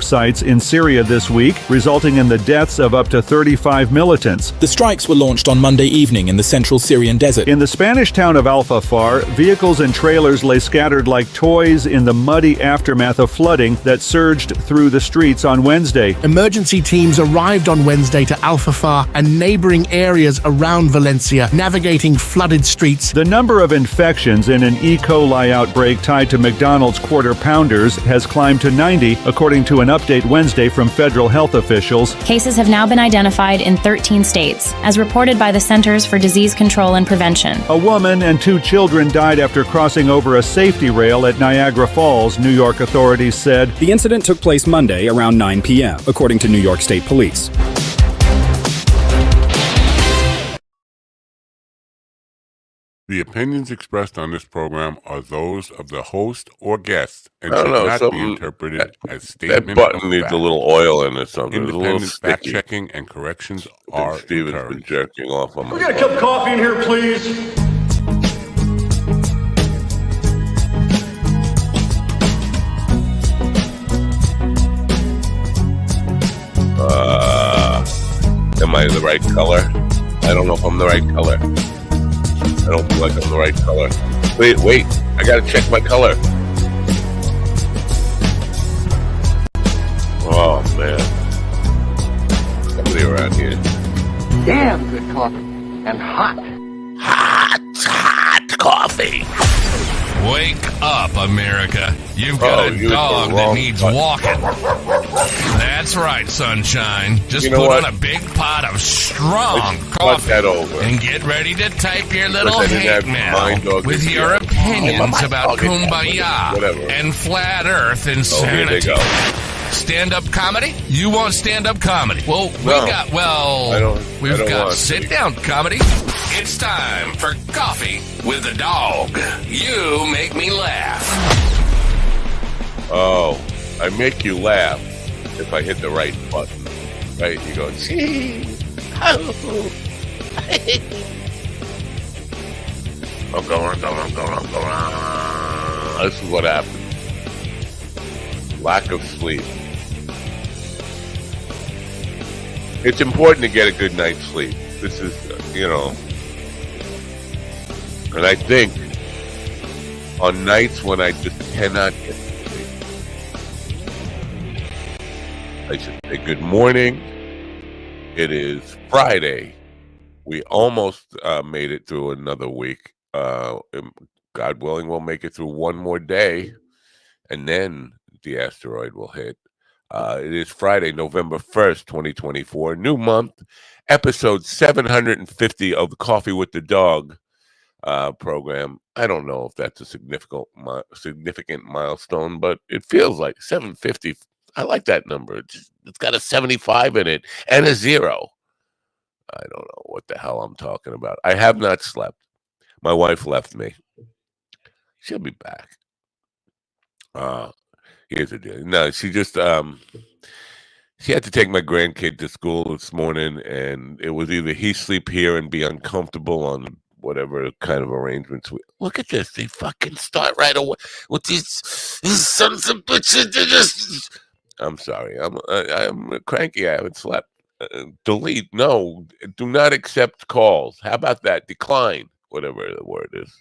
sites in Syria this week, resulting in the deaths of up to 35 militants. The strikes were launched on Monday evening in the central Syrian desert. In the Spanish town of Al-Fafar, vehicles and trailers lay scattered like toys in the muddy aftermath of flooding that surged through the streets on Wednesday. Emergency teams arrived on Wednesday to Al-Fafar and neighboring areas around Valencia, navigating flooded streets. The number of infections in an E. coli outbreak tied to McDonald's Quarter Pounders has climbed to 90, according to an update Wednesday from federal health officials. Cases have now been identified in 13 states, as reported by the Centers for Disease Control and Prevention. A woman and 2 children died after crossing over a safety rail at Niagara Falls, New York authorities said. The incident took place Monday around 9 p.m., according to New York State Police. The opinions expressed on this program are those of the host or guest and should not be interpreted as statements. That button needs a little oil in it. Something. Independent fact-checking and corrections are Steven's been jerking off on my. We got a cup of coffee in here, please. Am I the right color? I don't know if I'm the right color. I don't feel like I'm the right color. Wait. I gotta check my color. Oh, man. Somebody around here. Damn good coffee. And hot. Hot coffee. Wake up, America. You've got a dog that needs walking. That's right, sunshine. Just put on a big pot of strong coffee and get ready to type your little hate mail with your opinions about kumbaya and flat earth insanity. Stand-up comedy? You want stand-up comedy? Well, we've got sit-down comedy. It's time for Coffee with the Dog. You make me laugh. Oh, I make you laugh if I hit the right button. Right? You go, gee. I'm going. This is what happens. Lack of sleep. It's important to get a good night's sleep. This is, and I think on nights when I just cannot get to sleep, I should say good morning. It is Friday. We almost made it through another week. God willing, we'll make it through one more day, and then the asteroid will hit. It is Friday, November 1st, 2024. New month, episode 750 of the Coffee with the Dog program. I don't know if that's a significant milestone, but it feels like 750. I like that number. It's got a 75 in it and a 0. I don't know what the hell I'm talking about. I have not slept. My wife left me. She'll be back. Here's the deal. No, she just she had to take my grandkid to school this morning, and it was either he sleep here and be uncomfortable on whatever kind of arrangements. Look at this. They fucking start right away with these sons of bitches. I'm sorry. I'm cranky. I haven't slept. Delete. No. Do not accept calls. How about that? Decline. Whatever the word is.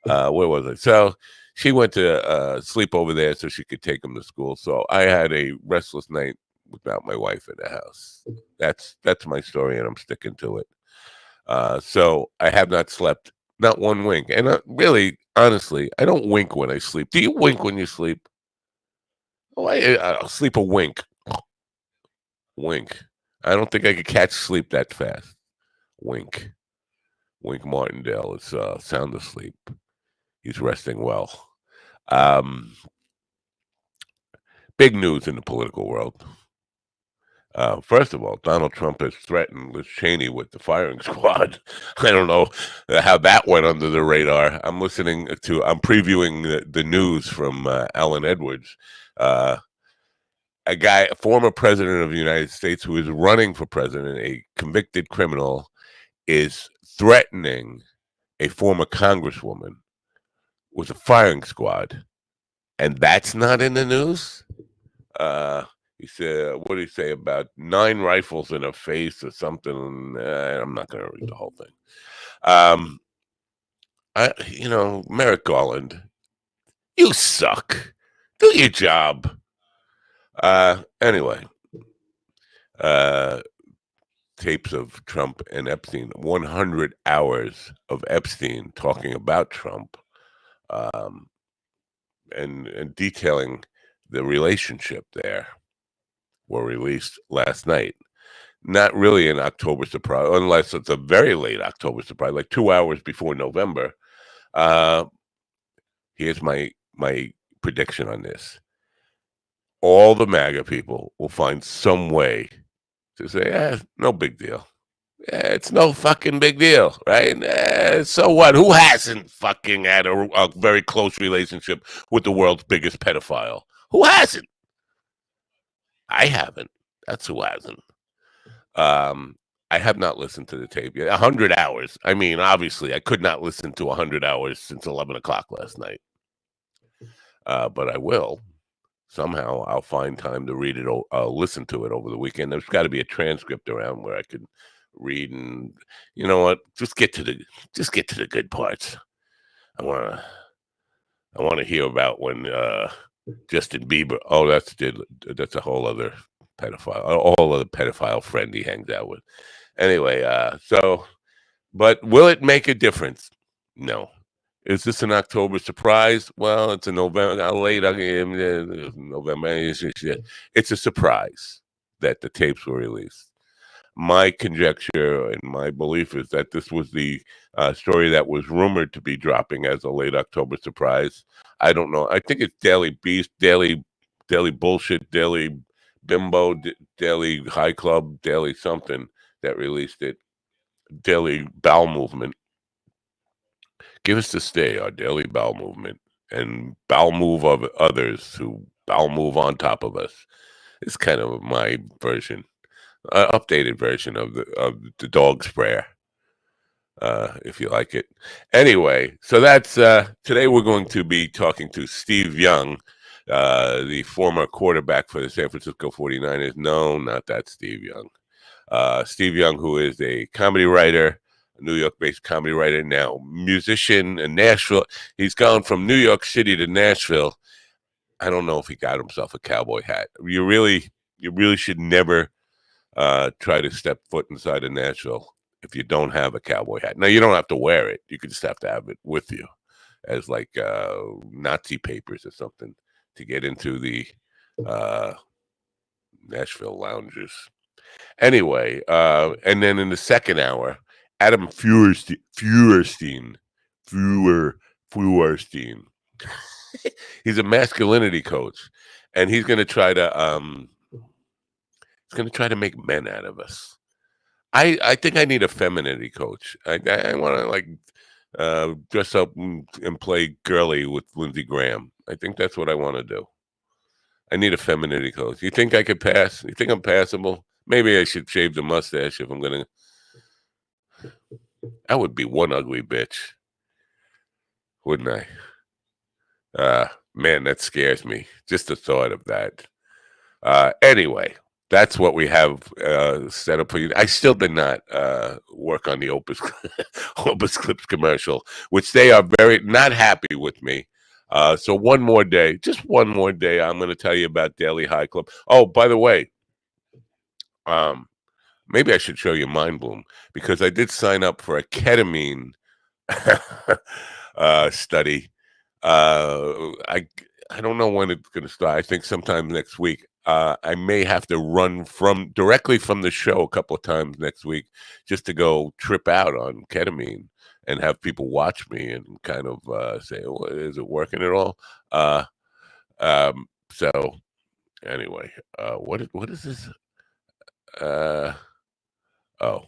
Where was I? So she went to sleep over there so she could take him to school. So I had a restless night without my wife in the house. That's my story, and I'm sticking to it. So I have not slept, not one wink. And really, honestly, I don't wink when I sleep. Do you wink when you sleep? Oh, I'll sleep a wink. Wink. I don't think I could catch sleep that fast. Wink. Wink Martindale is sound asleep. He's resting well. Big news in the political world. First of all, Donald Trump has threatened Liz Cheney with the firing squad. I don't know how that went under the radar. I'm previewing the news from Alan Edwards, a former president of the United States who is running for president, a convicted criminal, is threatening a former congresswoman with a firing squad. And that's not in the news? He said, what did he say about 9 rifles in her face or something? I'm not going to read the whole thing. Merrick Garland, you suck. Do your job. Anyway, tapes of Trump and Epstein, 100 hours of Epstein talking about Trump, and detailing the relationship there, were released last night. Not really an October surprise, unless it's a very late October surprise, like 2 hours before November. Here's my prediction on this. All the MAGA people will find some way to say, no big deal. It's no fucking big deal, right? So what? Who hasn't fucking had a very close relationship with the world's biggest pedophile? Who hasn't? I haven't. That's who hasn't. I have not listened to the tape yet. 100 hours. I mean, obviously, I could not listen to 100 hours since 11 o'clock last night. But I will. Somehow I'll find time to read it, listen to it over the weekend. There's got to be a transcript around where I could read, and you know what? Just get to the good parts. I want to hear about when Justin Bieber. Oh, that's a whole other pedophile friend he hangs out with. Anyway, but will it make a difference? No. Is this an October surprise? Well, it's a November, late November. It's a surprise that the tapes were released. My conjecture and my belief is that this was the story that was rumored to be dropping as a late October surprise. I don't know. I think it's Daily Beast, Daily Bullshit, Daily Bimbo, Daily High Club, Daily something that released it. Daily Bowel Movement. Give us the stay, our Daily Bowel Movement, and bowel move of others who bowel move on top of us. It's kind of my version, updated version of the dog sprayer, if you like it. Anyway, so that's today. We're going to be talking to Steve Young, the former quarterback for the San Francisco 49ers. No, not that Steve Young. Steve Young, who is a comedy writer. New York-based comedy writer, now musician in Nashville. He's gone from New York City to Nashville. I don't know if he got himself a cowboy hat. You really should never try to step foot inside of Nashville if you don't have a cowboy hat. Now, you don't have to wear it. You could just have to have it with you as like Nazi papers or something to get into the Nashville lounges. Anyway, and then in the second hour, Adam Feuerstein. He's a masculinity coach, and he's going to try to make men out of us. I think I need a femininity coach. I want to dress up and play girly with Lindsey Graham. I think that's what I want to do. I need a femininity coach. You think I could pass? You think I'm passable? Maybe I should shave the mustache if I'm going to. I would be one ugly bitch, wouldn't I? Man, that scares me. Just the thought of that. Anyway, that's what we have set up for you. I still did not work on the Opus Clips commercial, which they are very not happy with me. So one more day, just one more day, I'm going to tell you about Daily High Club. Oh, by the way, maybe I should show you Mind Bloom, because I did sign up for a ketamine study. I don't know when it's going to start. I think sometime next week. I may have to run directly from the show a couple of times next week just to go trip out on ketamine and have people watch me and kind of say, well, is it working at all? So anyway, what is this? Oh,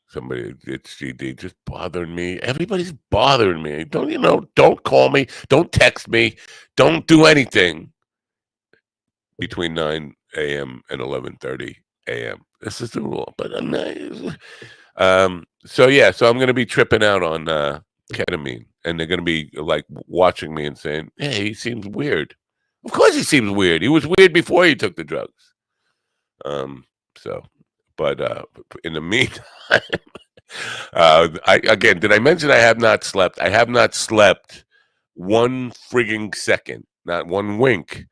somebody, it's GD just bothering me. Everybody's bothering me. Don't call me. Don't text me. Don't do anything between 9 a.m. and 11:30 a.m. This is the rule. But so I'm going to be tripping out on ketamine, and they're going to be like watching me and saying, hey, he seems weird. Of course he seems weird. He was weird before he took the drugs. But in the meantime, did I mention I have not slept? I have not slept one frigging second, not one wink.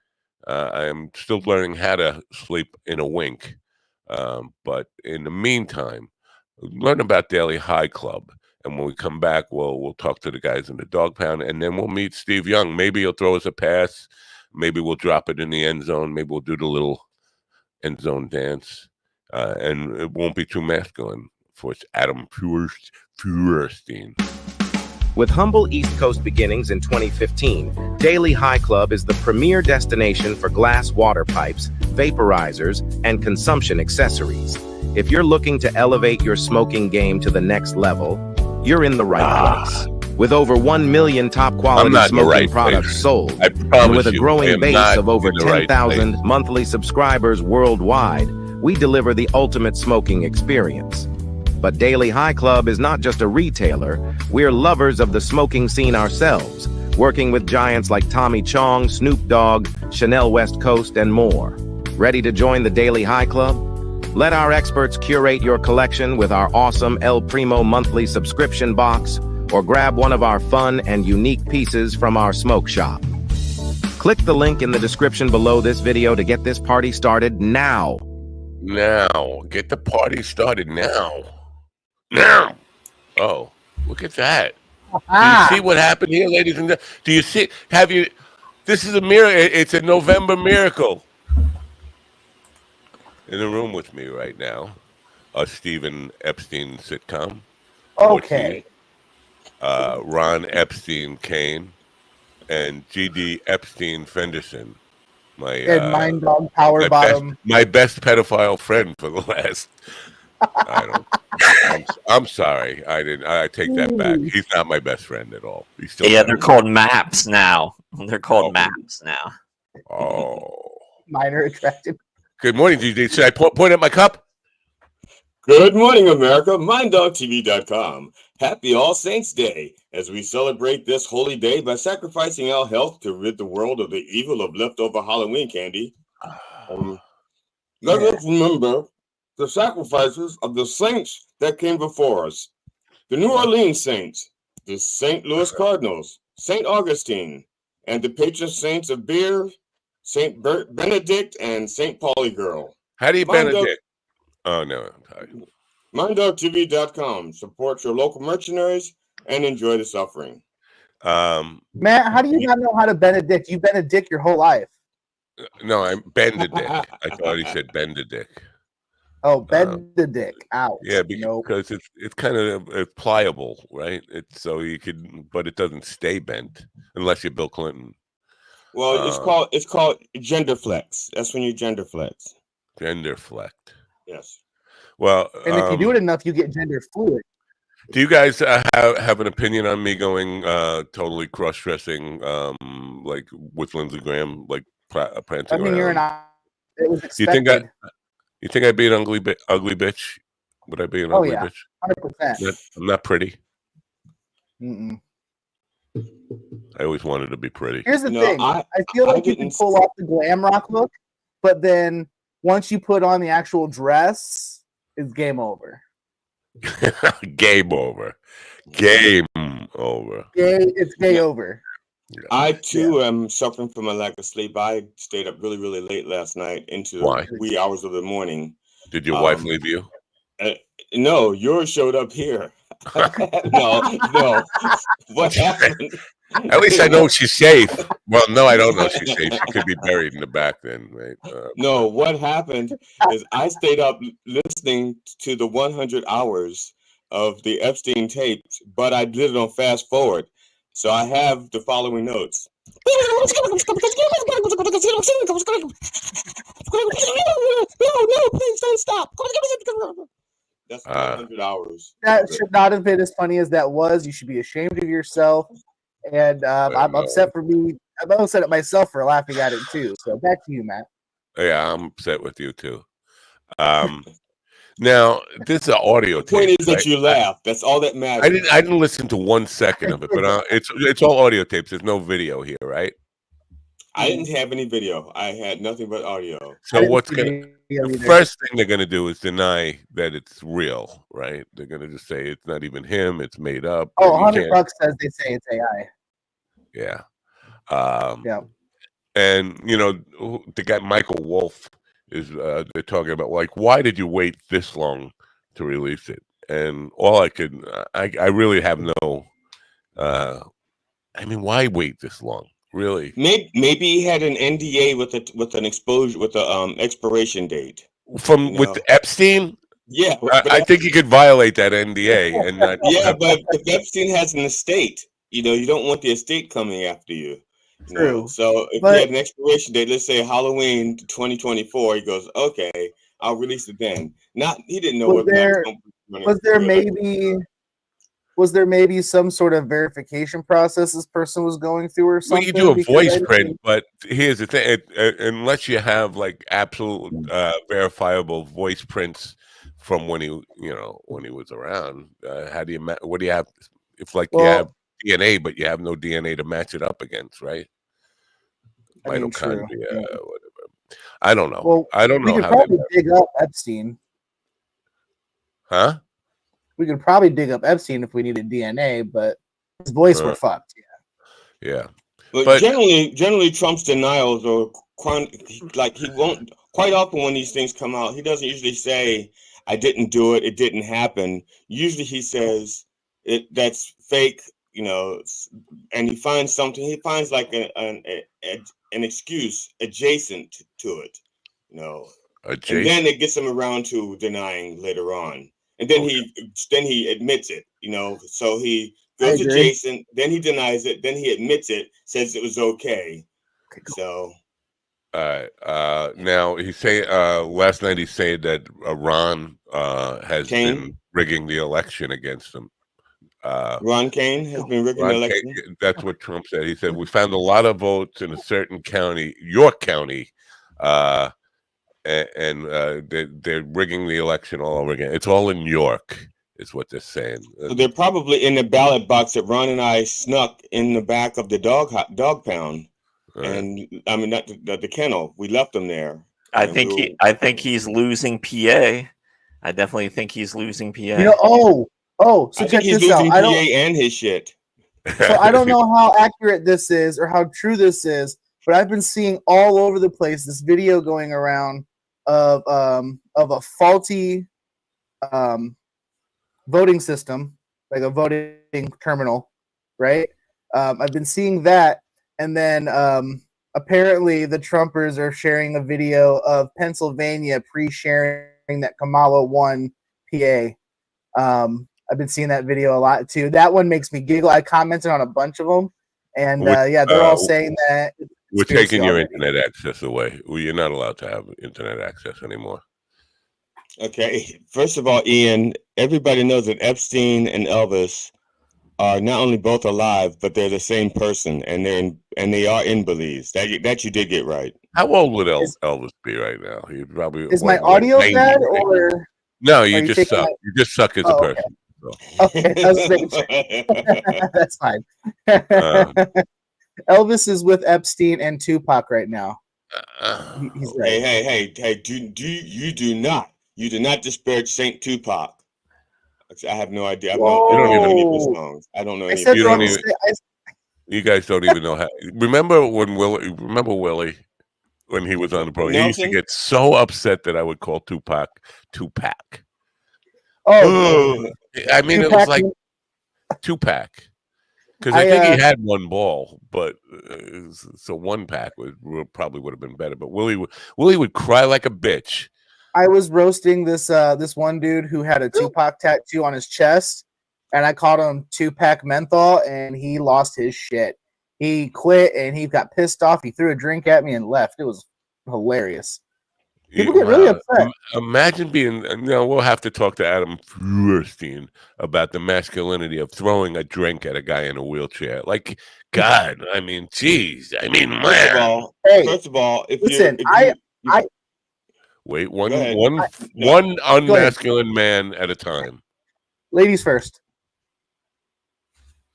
I am still learning how to sleep in a wink. But in the meantime, learn about Daily High Club. And when we come back, we'll talk to the guys in the dog pound, and then we'll meet Steve Young. Maybe he'll throw us a pass. Maybe we'll drop it in the end zone. Maybe we'll do the little end zone dance. And it won't be too masculine for Adam Feuerstein. With humble East Coast beginnings in 2015, Daily High Club is the premier destination for glass water pipes, vaporizers, and consumption accessories. If you're looking to elevate your smoking game to the next level, you're in the right place. With over 1 million top-quality smoking products sold, and with a growing base of over 10,000 monthly subscribers worldwide, we deliver the ultimate smoking experience. But Daily High Club is not just a retailer, we're lovers of the smoking scene ourselves, working with giants like Tommy Chong, Snoop Dogg, Chanel West Coast, and more. Ready to join the Daily High Club? Let our experts curate your collection with our awesome El Primo monthly subscription box, or grab one of our fun and unique pieces from our smoke shop. Click the link in the description below this video to get this party started now. Get the party started now. Oh, look at that. Do you see what happened here, ladies and gentlemen? Do you see? This is a miracle. It's a November miracle. In the room with me right now, a Stephen Epstein sitcom. Okay. Ron Epstein Kane and G.D. Epstein Fenderson. And Mind Dog Power Bottom. My best pedophile friend for the last. I'm sorry. I take that back. He's not my best friend at all. He's still they're called maps now. They're called maps now. Oh. Minor attractive. Good morning, GD. Should I point at my cup? Good morning, America. MindDogTV.com. Happy All Saints Day as we celebrate this holy day by sacrificing our health to rid the world of the evil of leftover Halloween candy. Let us remember the sacrifices of the saints that came before us. The New Orleans Saints, the St. Louis Cardinals, St. Augustine, and the patron saints of beer, St. Benedict and St. Pauli Girl. How do you Benedict? Oh, no. I'm sorry. MindDogTV.com. Support your local mercenaries and enjoy the suffering. Matt, how do you not know how to Benedict? You've been a dick your whole life. No, I'm Benedict. I thought he said Benedict. Oh, Benedict. Ouch. Yeah, because it's kind of pliable, right? It's so you could, but it doesn't stay bent unless you're Bill Clinton. Well, it's called gender flex. That's when you gender flex. Gender flex. Yes. Well, and if you do it enough, you get gender fluid. Do you guys have an opinion on me going totally cross-dressing, like with Lindsey Graham, like prancing around? You're it was expected. You think I'd be an ugly bitch? Would I be an ugly bitch? 100%. I'm not pretty. Mm-mm. I always wanted to be pretty. Here's the thing. I feel like you can pull off the glam rock look, but then once you put on the actual dress, it's game over. Game over. Game over. It's gay over. I too am suffering from a lack of sleep. I stayed up really, really late last night into the wee hours of the morning. Did your wife leave you? No, yours showed up here. No. What happened? At least I know she's safe. Well, no, I don't know she's safe. She could be buried in the back then, right? No, what happened is I stayed up listening to the 100 hours of the Epstein tapes, but I did it on fast forward. So I have the following notes. No, please don't stop. That's 100 hours. That should not have been as funny as that was. You should be ashamed of yourself. And I'm upset for me. I'm upset at myself for laughing at it too. So back to you, Matt. Yeah, I'm upset with you too. Now this is an audio tape. The point is that you laugh. That's all that matters. I didn't listen to 1 second of it, but it's all audio tapes. There's no video here, right? I didn't have any video. I had nothing but audio. So what's gonna the first thing they're going to do is deny that it's real, right? They're going to just say it's not even him, it's made up. Oh, $100 says they say it's AI. Yeah. Yeah. And the guy Michael Wolff is they're talking about, like, why did you wait this long to release it? And all I really have no I mean, why wait this long? Really? Maybe he had an NDA with an exposure with a expiration date with Epstein. Yeah, I think he could violate that NDA and not. Yeah, but if Epstein has an estate, you don't want the estate coming after you. True. So if he had an expiration date, let's say Halloween 2024, he goes, okay, I'll release it then. He didn't know was there maybe some sort of verification process this person was going through or something? Well, you do a voice print, but here's the thing: unless you have like absolute verifiable voice prints from when he was around, how do you? What do you have? If you have DNA, but you have no DNA to match it up against, right? Mitochondria, whatever. I don't know. Well, I don't know. We could probably dig up Epstein. Huh? We could probably dig up Epstein if we needed DNA, but his voice were fucked. Yeah. But generally, Trump's denials are like he won't quite often when these things come out. He doesn't usually say, "I didn't do it. It didn't happen." Usually, he says that's fake, and he finds something. He finds like an excuse adjacent to it, and then it gets him around to denying later on. And then he admits it, so he goes adjacent, then he denies it, then he admits it, says it was okay. So now he say last night he said that Iran has been rigging the election against him. Ron Kane has been rigging the election. That's what Trump said. He said we found a lot of votes in a certain county, York County, and they're rigging the election all over again. It's all in New York, is what they're saying. So they're probably in the ballot box that Ron and I snuck in the back of the dog pound, and I mean not the kennel. We left them there. I think he's losing PA. I definitely think he's losing PA. So I check think he's this out. losing PA and his shit. So I don't know how accurate this is or how true this is, but I've been seeing all over the place this video going around of a faulty voting system, like a voting terminal, right? I've been seeing that, and then apparently the Trumpers are sharing a video of Pennsylvania pre-sharing that Kamala won PA. I've been seeing that video a lot too. That one makes me giggle. I commented on a bunch of them, and they're all saying that. We're taking your internet access away. You're not allowed to have internet access anymore. Okay. First of all, Ian, everybody knows that Epstein and Elvis are not only both alive, but they're the same person, and they are in Belize. That you did get right. How old would Elvis be right now? He probably is my audio bad or no? You just suck. You just suck as a person. Okay, that's fine. Elvis is with Epstein and Tupac right now. He's right. Hey! You do not disparage Saint Tupac. I have no idea. I don't even know any of his songs. I don't know any. You guys don't even know how. Remember Willie when he was on the program? He used to get so upset that I would call Tupac Tupac. Oh, I mean, Tupac, it was like Tupac. Because I think he had one ball, but so one pack probably would have been better. But Willie would cry like a bitch. I was roasting this one dude who had a Tupac tattoo on his chest, and I called him Tupac Menthol, and he lost his shit. He quit, and he got pissed off. He threw a drink at me and left. It was hilarious. People get really upset. Imagine being. We'll have to talk to Adam Feuerstein about the masculinity of throwing a drink at a guy in a wheelchair. Like, God, I mean, geez, I mean, first of all, wait, one unmasculine man at a time. Ladies first.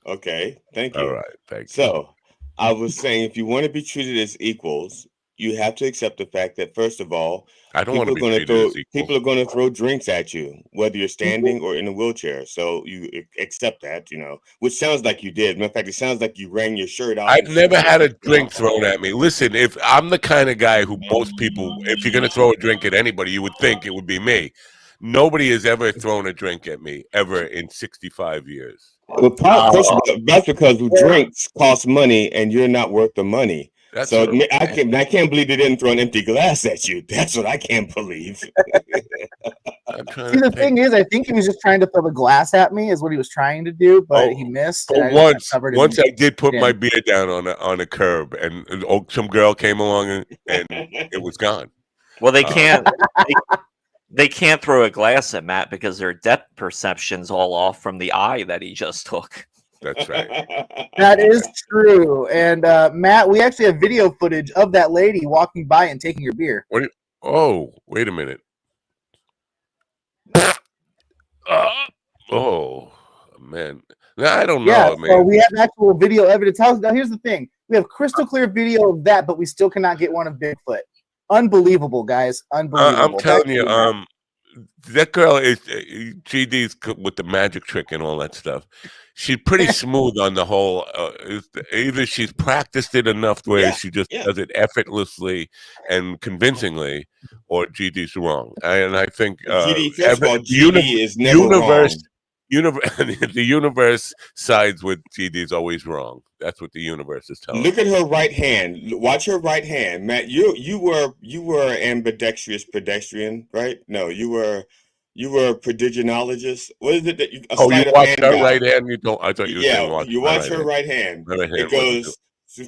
Okay, thank you. All right, thank you. So, I was saying, if you want to be treated as equals, you have to accept the fact that, first of all, I don't want to be treated as equal. people are going to throw drinks at you, whether you're standing or in a wheelchair. So you accept that, which sounds like you did. Matter of fact, it sounds like you rang your shirt off. I've never had a drink thrown at me. Listen, if I'm the kind of guy who most people, if you're going to throw a drink at anybody, you would think it would be me. Nobody has ever thrown a drink at me, ever in 65 years. Well, first of all, that's because drinks cost money and you're not worth the money. That's so I can't believe they didn't throw an empty glass at you. That's what I can't believe. See, the thing is, I think he was just trying to throw the glass at me, is what he was trying to do, but he missed. Once I did put my beer down on a curb, and some girl came along and it was gone. Well, they can't. They can't throw a glass at Matt because their depth perception's all off from the eye that he just took. That's right. That is true. And Matt, we actually have video footage of that lady walking by and taking your beer. Oh, wait a minute. Oh, man. I don't know, man. So we have actual video evidence. Now, here's the thing. We have crystal clear video of that, but we still cannot get one of Bigfoot. Unbelievable, guys. Unbelievable. I'm telling you, that girl is GD's with the magic trick and all that stuff. She's pretty smooth on the whole. Either she's practiced it enough where she just does it effortlessly and convincingly, or GD's wrong. And I think GD is never wrong. The universe sides with GD is always wrong. That's what the universe is telling. Look at her right hand. Watch her right hand, Matt. You were ambidextrous pedestrian, right? No, you were a prodiginologist. What is it that you? You watch her right hand. You don't. I thought you were saying watch. You watch her right hand. It goes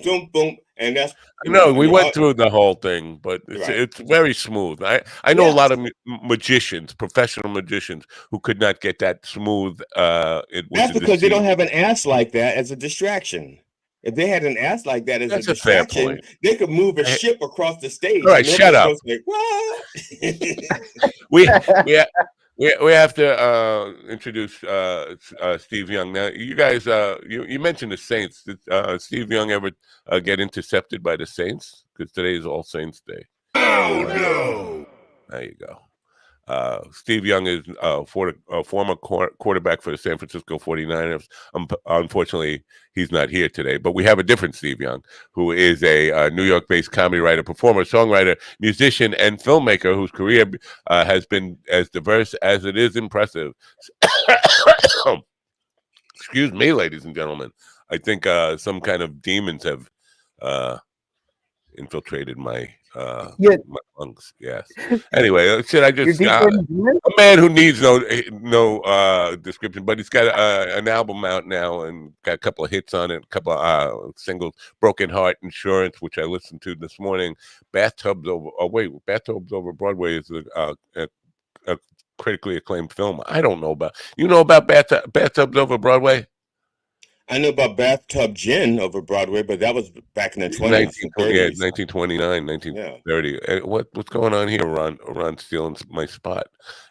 boom, boom, and that's. No, we went through the whole thing, but it's very smooth. I know a lot of magicians, professional magicians, who could not get that smooth. That's because they don't have an ass like that as a distraction. If they had an ass like that as a distraction, they could move a ship across the stage. All right, shut up. Like, what? We have to introduce Steve Young. Now, you guys, you mentioned the Saints. Did Steve Young ever get intercepted by the Saints? Because today is All Saints Day. Oh, no. There you go. Steve Young is a former quarterback for the San Francisco 49ers. Unfortunately, he's not here today, but we have a different Steve Young, who is a New York-based comedy writer, performer, songwriter, musician, and filmmaker whose career has been as diverse as it is impressive. Excuse me, ladies and gentlemen. I think some kind of demons have infiltrated my lungs. Yes. Anyway, should I just a man who needs no description, but he's got an album out now and got a couple of hits on it, a couple of singles. Broken Heart Insurance, which I listened to this morning. Bathtubs Over Broadway is a critically acclaimed film. I don't know about. You know about Bathtubs Over Broadway? I know about Bathtub Gin over Broadway, but that was back in the 20s. 1929, 1930. What's going on here, Ron stealing my spot.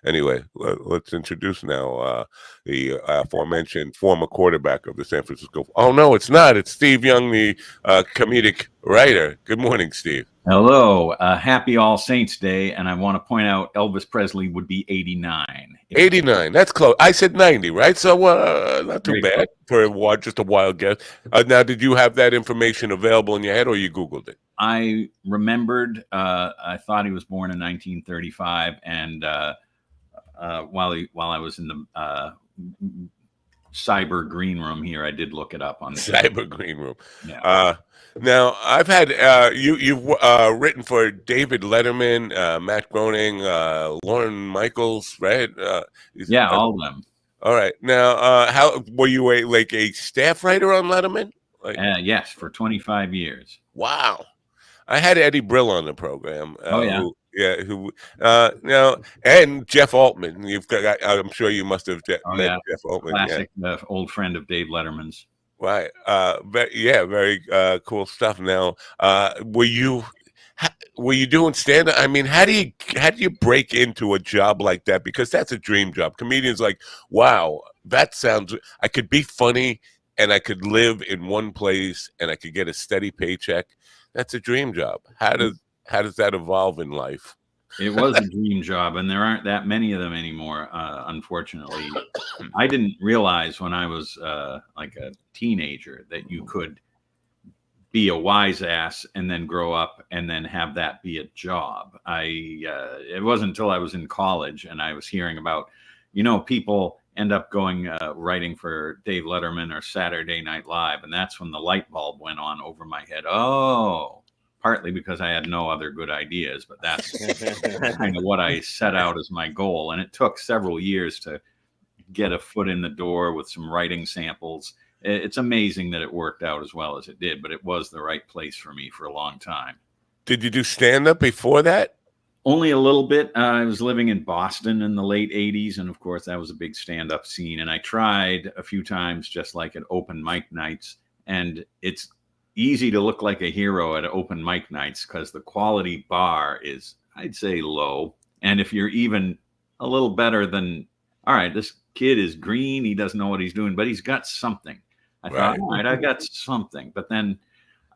Anyway, let's introduce now the aforementioned former quarterback of the San Francisco. Oh, no, it's not. It's Steve Young, the comedic writer. Good morning, Steve. Hello. Happy All Saints Day. And I want to point out Elvis Presley would be 89. 89. That's close. I said 90, right? So not too bad for just a wild guess. Now, did you have that information available in your head, or you Googled it? I remembered. I thought he was born in 1935, and while I was in the cyber green room here, I did look it up on the cyber green room. Yeah. Now, I've had you've written for David Letterman, Matt Groening, Lorne Michaels, right? All of them. All right. Now, how were you a staff writer on Letterman? Yes, for 25 years. Wow. I had Eddie Brill on the program. Who now, and Jeff Altman. I'm sure you must have met Jeff Altman. Classic old friend of Dave Letterman's. Right. Very cool stuff. Now, were you doing stand-up? I mean, how do you break into a job like that? Because that's a dream job. Comedians like, wow, I could be funny and I could live in one place and I could get a steady paycheck. That's a dream job. How How does that evolve in life? It was a dream job, and there aren't that many of them anymore, unfortunately. I didn't realize when I was like a teenager that you could be a wise ass and then grow up and then have that be a job. It wasn't until I was in college and I was hearing about, people end up going writing for Dave Letterman or Saturday Night Live, and that's when the light bulb went on over my head. Oh, partly because I had no other good ideas, but that's kind of what I set out as my goal. And it took several years to get a foot in the door with some writing samples. It's amazing that it worked out as well as it did, but it was the right place for me for a long time. Did you do stand-up before that? Only a little bit. I was living in Boston in the late 80s, and of course that was a big stand-up scene. And I tried a few times, just like at open mic nights, and it's easy to look like a hero at open mic nights because the quality bar is, I'd say, low. And if you're even a little better than, all right, this kid is green, he doesn't know what he's doing, but he's got something. I thought, all right, I got something. But then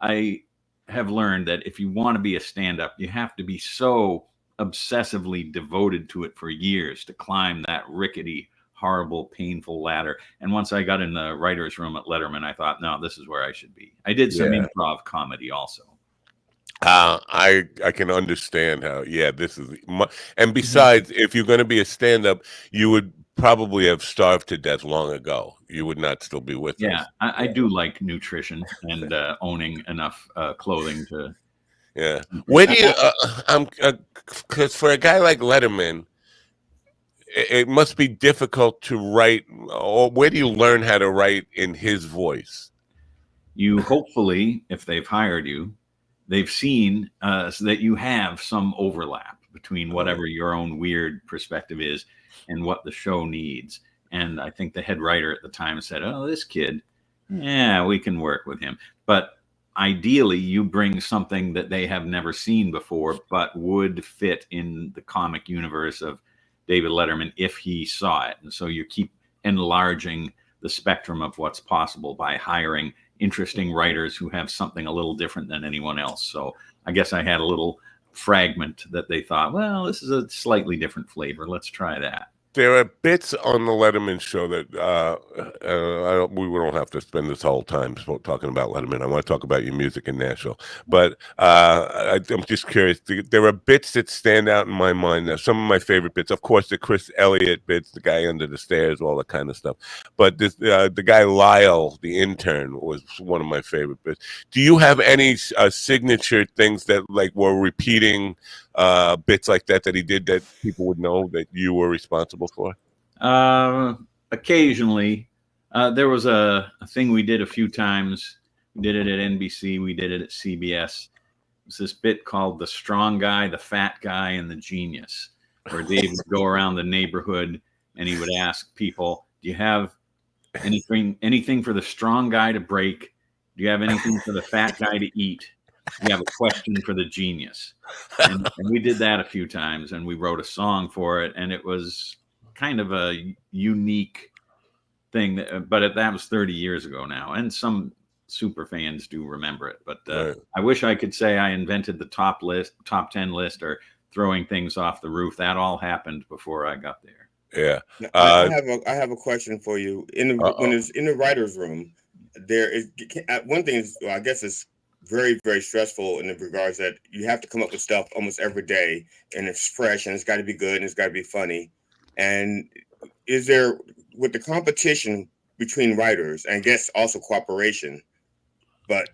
I have learned that if you want to be a stand-up, you have to be so obsessively devoted to it for years to climb that rickety, horrible, painful ladder. And once I got in the writer's room at Letterman, I thought, no, this is where I should be. I did some improv comedy also. I can understand how, this is, and besides, if you're going to be a stand-up, you would probably have starved to death long ago. You would not still be with us. I do like nutrition and owning enough clothing to. Yeah. Where do you, because for a guy like Letterman, it must be difficult to write, or where do you learn how to write in his voice? You hopefully, if they've hired you, they've seen so that you have some overlap between whatever your own weird perspective is and what the show needs. And I think the head writer at the time said, oh, this kid, we can work with him. But ideally, you bring something that they have never seen before, but would fit in the comic universe of David Letterman if he saw it. And so you keep enlarging the spectrum of what's possible by hiring interesting writers who have something a little different than anyone else. So I guess I had a little fragment that they thought, well, this is a slightly different flavor. Let's try that. There are bits on the Letterman show that we don't have to spend this whole time talking about Letterman. I want to talk about your music in Nashville. But I'm just curious. There are bits that stand out in my mind. Some of my favorite bits, of course, the Chris Elliott bits, the guy under the stairs, all that kind of stuff. But this, the guy Lyle, the intern, was one of my favorite bits. Do you have any signature things that were repeating bits like that he did that people would know that you were responsible for? Occasionally. There was a thing we did a few times. We did it at NBC. We did it at CBS. It was this bit called The Strong Guy, the Fat Guy, and the Genius, where Dave would go around the neighborhood and he would ask people, do you have anything for the strong guy to break? Do you have anything for the fat guy to eat? You have a question for the genius. And we did that a few times, and we wrote a song for it, and it was kind of a unique thing, but that was 30 years ago now, and some super fans do remember it. But I wish I could say I invented the top 10 list, or throwing things off the roof. That all happened before I got there. Yeah. I have a question for you. When it's in the writer's room, there is one thing is, I guess it's very, very stressful in the regards that you have to come up with stuff almost every day, and it's fresh, and it's got to be good, and it's got to be funny. And is there, with the competition between writers, and I guess also cooperation, but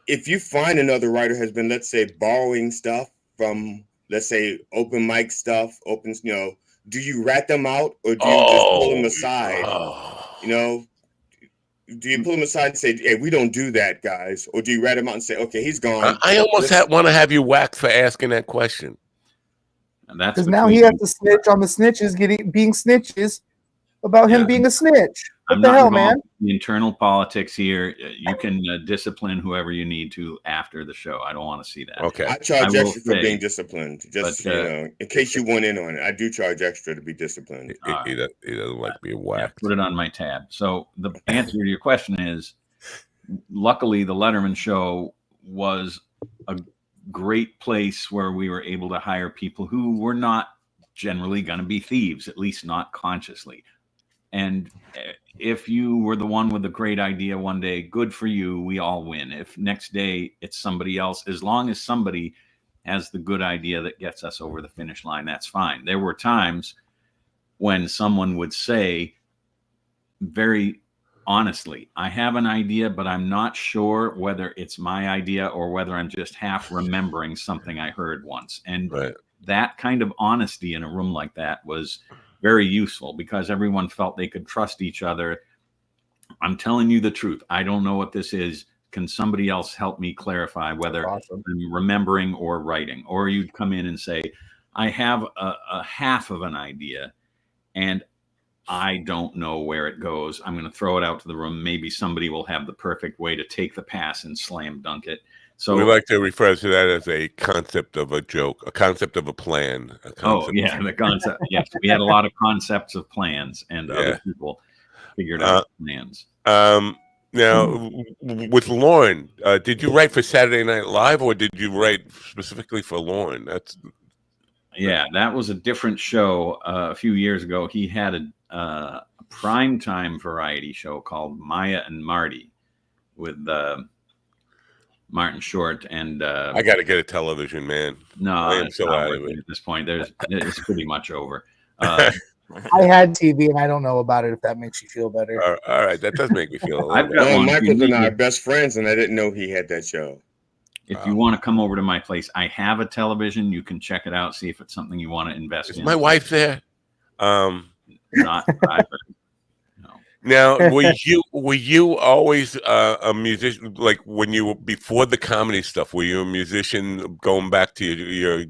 if you find another writer has been, let's say, borrowing stuff from, let's say, open mic stuff, do you rat them out, or do you just pull them aside? Do you pull them aside and say, hey, we don't do that, guys? Or do you rat them out and say, okay, he's gone? I almost want to have you whacked for asking that question. Because now he has to snitch on the snitches being snitches about him being a snitch. What the hell, man? The internal politics here. You can discipline whoever you need to after the show. I don't want to see that. Okay. I charge extra for being disciplined. Just in case you went in on it, I do charge extra to be disciplined. He doesn't like being whacked. Put it on my tab. So the answer to your question is, luckily, the Letterman show was a great place where we were able to hire people who were not generally going to be thieves, at least not consciously. And if you were the one with a great idea one day, good for you. We all win. If next day it's somebody else, as long as somebody has the good idea that gets us over the finish line, that's fine. There were times when someone would say very honestly, I have an idea, but I'm not sure whether it's my idea or whether I'm just half remembering something I heard once. And that kind of honesty in a room like that was very useful because everyone felt they could trust each other. I'm telling you the truth. I don't know what this is. Can somebody else help me clarify whether I'm remembering or writing? Or you'd come in and say, I have a half of an idea and I don't know where it goes. I'm going to throw it out to the room. Maybe somebody will have the perfect way to take the pass and slam dunk it. So we like to refer to that as a concept of a joke, a concept of a plan. The concept. Yes, we had a lot of concepts of plans, and other people figured out plans. Now, with Lauren, did you write for Saturday Night Live, or did you write specifically for Lauren? That was a different show. A few years ago, he had a primetime variety show called Maya and Marty with Martin Short, and I got to get a television, man. No, I am so out of it at this point. It's pretty much over. I had TV, and I don't know about it. If that makes you feel better. All right, that does make me feel a little better. No, Michael's and I are best friends, and I didn't know he had that show. If you want to come over to my place, I have a television. You can check it out, see if it's something you want to invest in. Is my wife there? Not private. Now, were you always a musician? Like when you were before the comedy stuff, were you a musician going back to your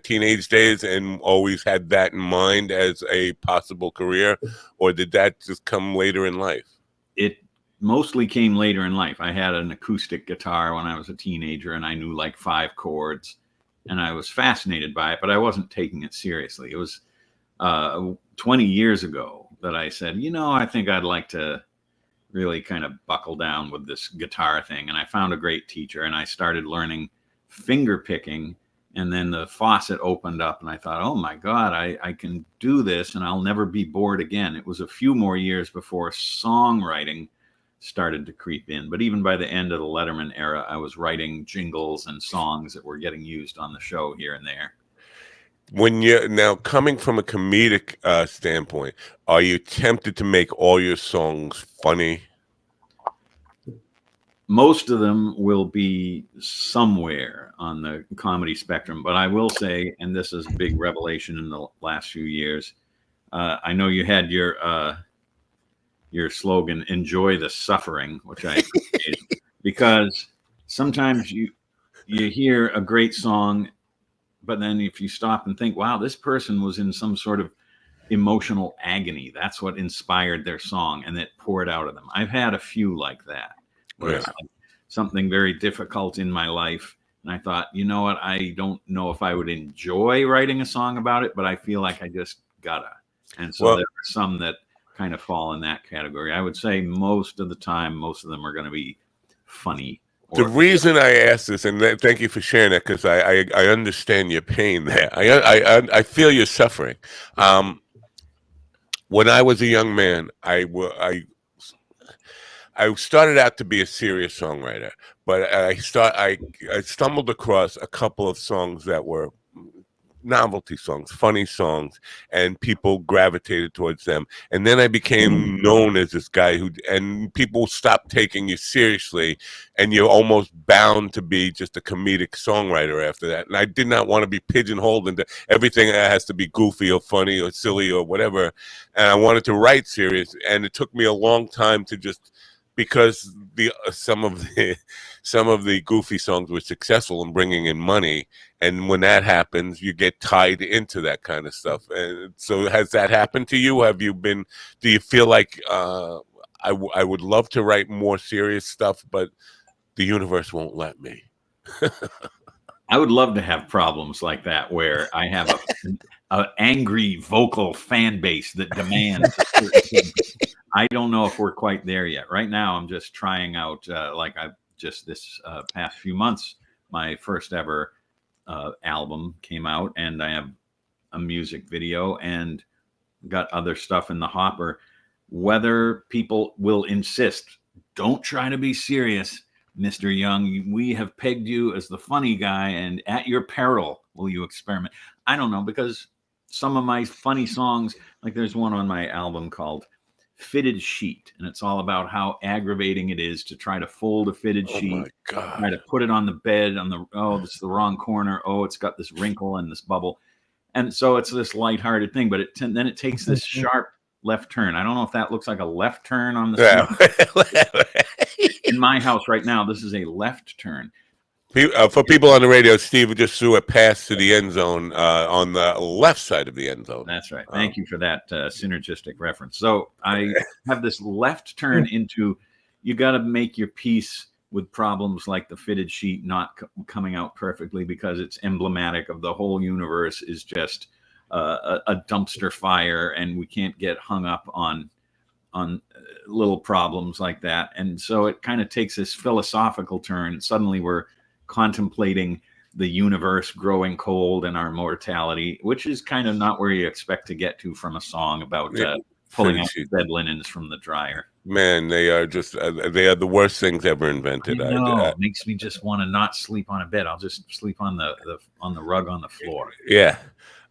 teenage days, and always had that in mind as a possible career, or did that just come later in life? It mostly came later in life. I had an acoustic guitar when I was a teenager, and I knew like 5 chords, and I was fascinated by it, but I wasn't taking it seriously. It was 20 years ago that I said, I think I'd like to really kind of buckle down with this guitar thing. And I found a great teacher, and I started learning finger picking. And then the faucet opened up, and I thought, oh my God, I can do this, and I'll never be bored again. It was a few more years before songwriting started to creep in. But even by the end of the Letterman era, I was writing jingles and songs that were getting used on the show here and there. When you're now coming from a comedic standpoint, are you tempted to make all your songs funny? Most of them will be somewhere on the comedy spectrum, but I will say, and this is a big revelation in the last few years, I know you had your slogan, enjoy the suffering, which I appreciate, because sometimes you hear a great song, but then if you stop and think, wow, this person was in some sort of emotional agony. That's what inspired their song, and it poured out of them. I've had a few like that, where it's like something very difficult in my life. And I thought, you know what? I don't know if I would enjoy writing a song about it, but I feel like I just gotta. And so there are some that kind of fall in that category. I would say most of the time, most of them are going to be funny. The reason I ask this, and thank you for sharing that, because I understand your pain there. I feel your suffering. When I was a young man, I started out to be a serious songwriter, but I stumbled across a couple of songs that were novelty songs, funny songs, and people gravitated towards them. And then I became known as this guy and people stopped taking you seriously, and you're almost bound to be just a comedic songwriter after that. And I did not want to be pigeonholed into everything that has to be goofy or funny or silly or whatever. And I wanted to write serious, and it took me a long time to just, because some of the goofy songs were successful in bringing in money, and when that happens, you get tied into that kind of stuff. And so, has that happened to you? Do you feel like I would love to write more serious stuff, but the universe won't let me? I would love to have problems like that, where I have an angry vocal fan base that demands a certain thing. I don't know if we're quite there yet. Right now, I'm just trying out, like I've just this past few months my first ever album came out, and I have a music video and got other stuff in the hopper. Whether people will insist, don't try to be serious, Mr. Young. We have pegged you as the funny guy, and at your peril will you experiment. I don't know, because some of my funny songs, like there's one on my album called Fitted Sheet, and it's all about how aggravating it is to try to fold a fitted sheet, try to put it on the bed this is the wrong corner. Oh, it's got this wrinkle and this bubble. And so it's this lighthearted thing, but then it takes this sharp left turn. I don't know if that looks like a left turn on the in my house right now. This is a left turn. For people on the radio, Steve just threw a pass to the end zone on the left side of the end zone. That's right. Thank you for that synergistic reference. So I have this left turn into, you got to make your peace with problems like the fitted sheet not coming out perfectly, because it's emblematic of the whole universe is just a dumpster fire, and we can't get hung up on little problems like that. And so it kind of takes this philosophical turn. Suddenly we're contemplating the universe growing cold and our mortality, which is kind of not where you expect to get to from a song about pulling out bed linens from the dryer. Man, they are just they are the worst things ever invented. I know. It makes me just want to not sleep on a bed. I'll just sleep on the rug on the floor. Yeah.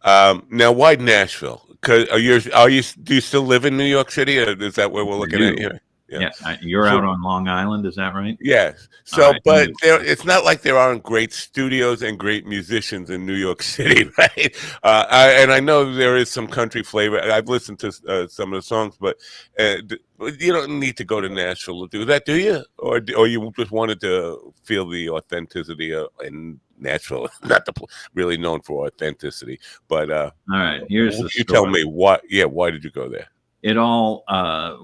Now, why Nashville? Because do you still live in New York City, or is that where we're looking at here? Yeah. Yes, you're out on Long Island, is that right? Yes. So, but it's not like there aren't great studios and great musicians in New York City, right? And I know there is some country flavor. I've listened to some of the songs, but you don't need to go to Nashville to do that, do you? Or you just wanted to feel the authenticity in Nashville? Not really known for authenticity, but all right. Here's the you story. Tell me why. Yeah, why did you go there? It all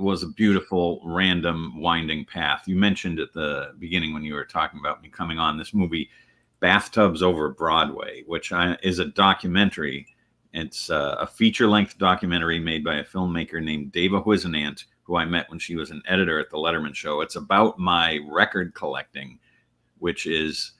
was a beautiful, random, winding path. You mentioned at the beginning when you were talking about me coming on this movie, Bathtubs Over Broadway, which is a documentary. It's a feature-length documentary made by a filmmaker named Dava Huizenant, who I met when she was an editor at the Letterman Show. It's about my record collecting, which is...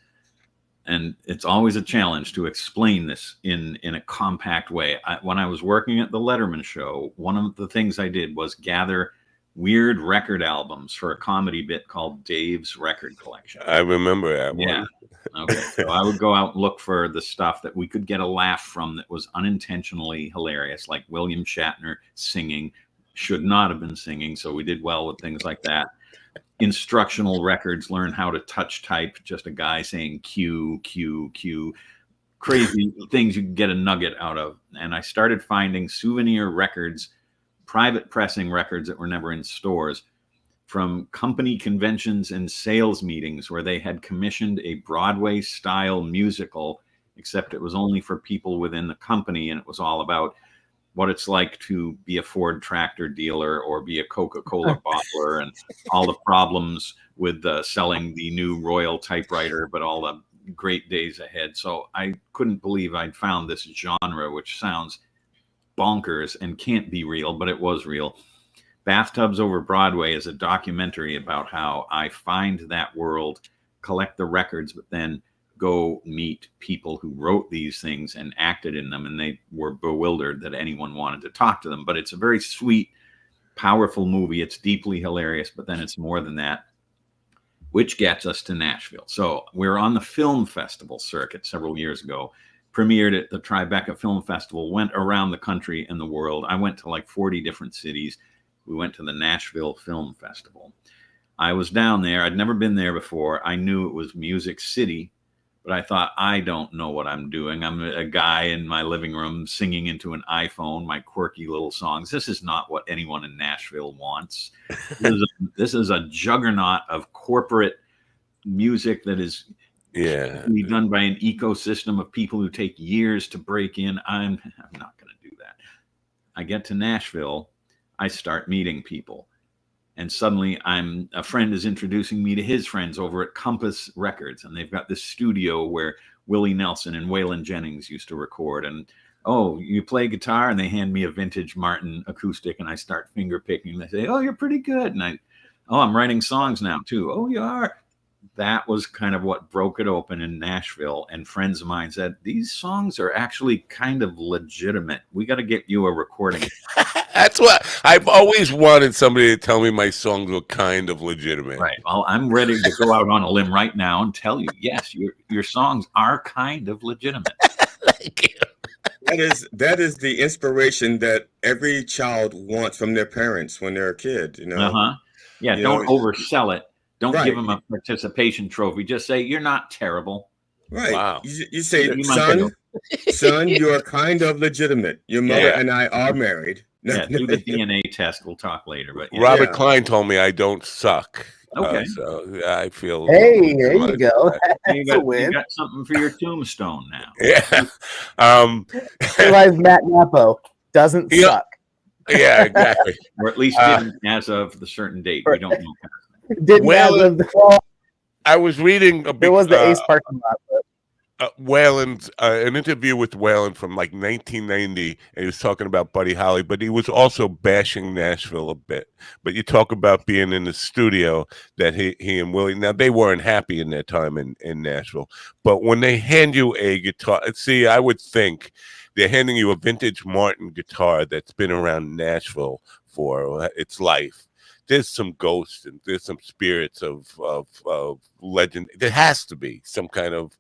and it's always a challenge to explain this in a compact way. When I was working at the Letterman Show, one of the things I did was gather weird record albums for a comedy bit called Dave's Record Collection. I remember that one. Yeah. Okay. So I would go out and look for the stuff that we could get a laugh from that was unintentionally hilarious, like William Shatner singing, should not have been singing. So we did well with things like that. Instructional records, learn how to touch type, just a guy saying Q, Q, Q, crazy things you can get a nugget out of. And I started finding souvenir records, private pressing records that were never in stores, from company conventions and sales meetings where they had commissioned a Broadway style musical, except it was only for people within the company, and it was all about what it's like to be a Ford tractor dealer or be a Coca-Cola bottler, and all the problems with selling the new Royal typewriter, but all the great days ahead. So I couldn't believe I'd found this genre, which sounds bonkers and can't be real, but it was real. Bathtubs Over Broadway is a documentary about how I find that world, collect the records, but then go meet people who wrote these things and acted in them, and they were bewildered that anyone wanted to talk to them. But it's a very sweet, powerful movie. It's deeply hilarious, but then it's more than that, which gets us to Nashville. So we're on the film festival circuit several years ago, premiered at the Tribeca Film Festival, went around the country and the world. I went to like 40 different cities. We went to the Nashville Film Festival. I was down there. I'd never been there before. I knew it was Music City, but I thought, I don't know what I'm doing. I'm a guy in my living room singing into an iPhone, my quirky little songs. This is not what anyone in Nashville wants. This is a juggernaut of corporate music that is done by an ecosystem of people who take years to break in. I'm not going to do that. I get to Nashville. I start meeting people. And suddenly a friend is introducing me to his friends over at Compass Records. And they've got this studio where Willie Nelson and Waylon Jennings used to record. And, oh, you play guitar? And they hand me a vintage Martin acoustic, and I start finger picking. They say, oh, you're pretty good. And I'm writing songs now too. Oh, you are? that was kind of what broke it open in Nashville. And friends of mine said, these songs are actually kind of legitimate. We got to get you a recording. That's what I've always wanted, somebody to tell me my songs were kind of legitimate. Right. Well, I'm ready to go out on a limb right now and tell you, yes, your songs are kind of legitimate. Thank you. That is the inspiration that every child wants from their parents when they're a kid, you know. Yeah, don't oversell it. Don't give Right. them a participation trophy. Just say you're not terrible. Right. Wow. You say, You might son, you are kind of legitimate. Your mother and I are married. Yeah, do the DNA test. We'll talk later. But Robert Klein told me I don't suck. Okay. So I feel. Hey, there you go. That's a win. You got something for your tombstone now. Yeah. Realize Matt Napo doesn't suck. Yeah, exactly. Or at least didn't as of the certain date. We don't know. Didn't as of the I was reading There was the Ace parking lot. Wayland, an interview with Wayland from like 1990, and he was talking about Buddy Holly, but he was also bashing Nashville a bit. But you talk about being in the studio, that he and Willie, now they weren't happy in their time in Nashville, but when they hand you a guitar, see, I would think they're handing you a vintage Martin guitar that's been around Nashville for its life. There's some ghosts and there's some spirits of legend. There has to be some kind of,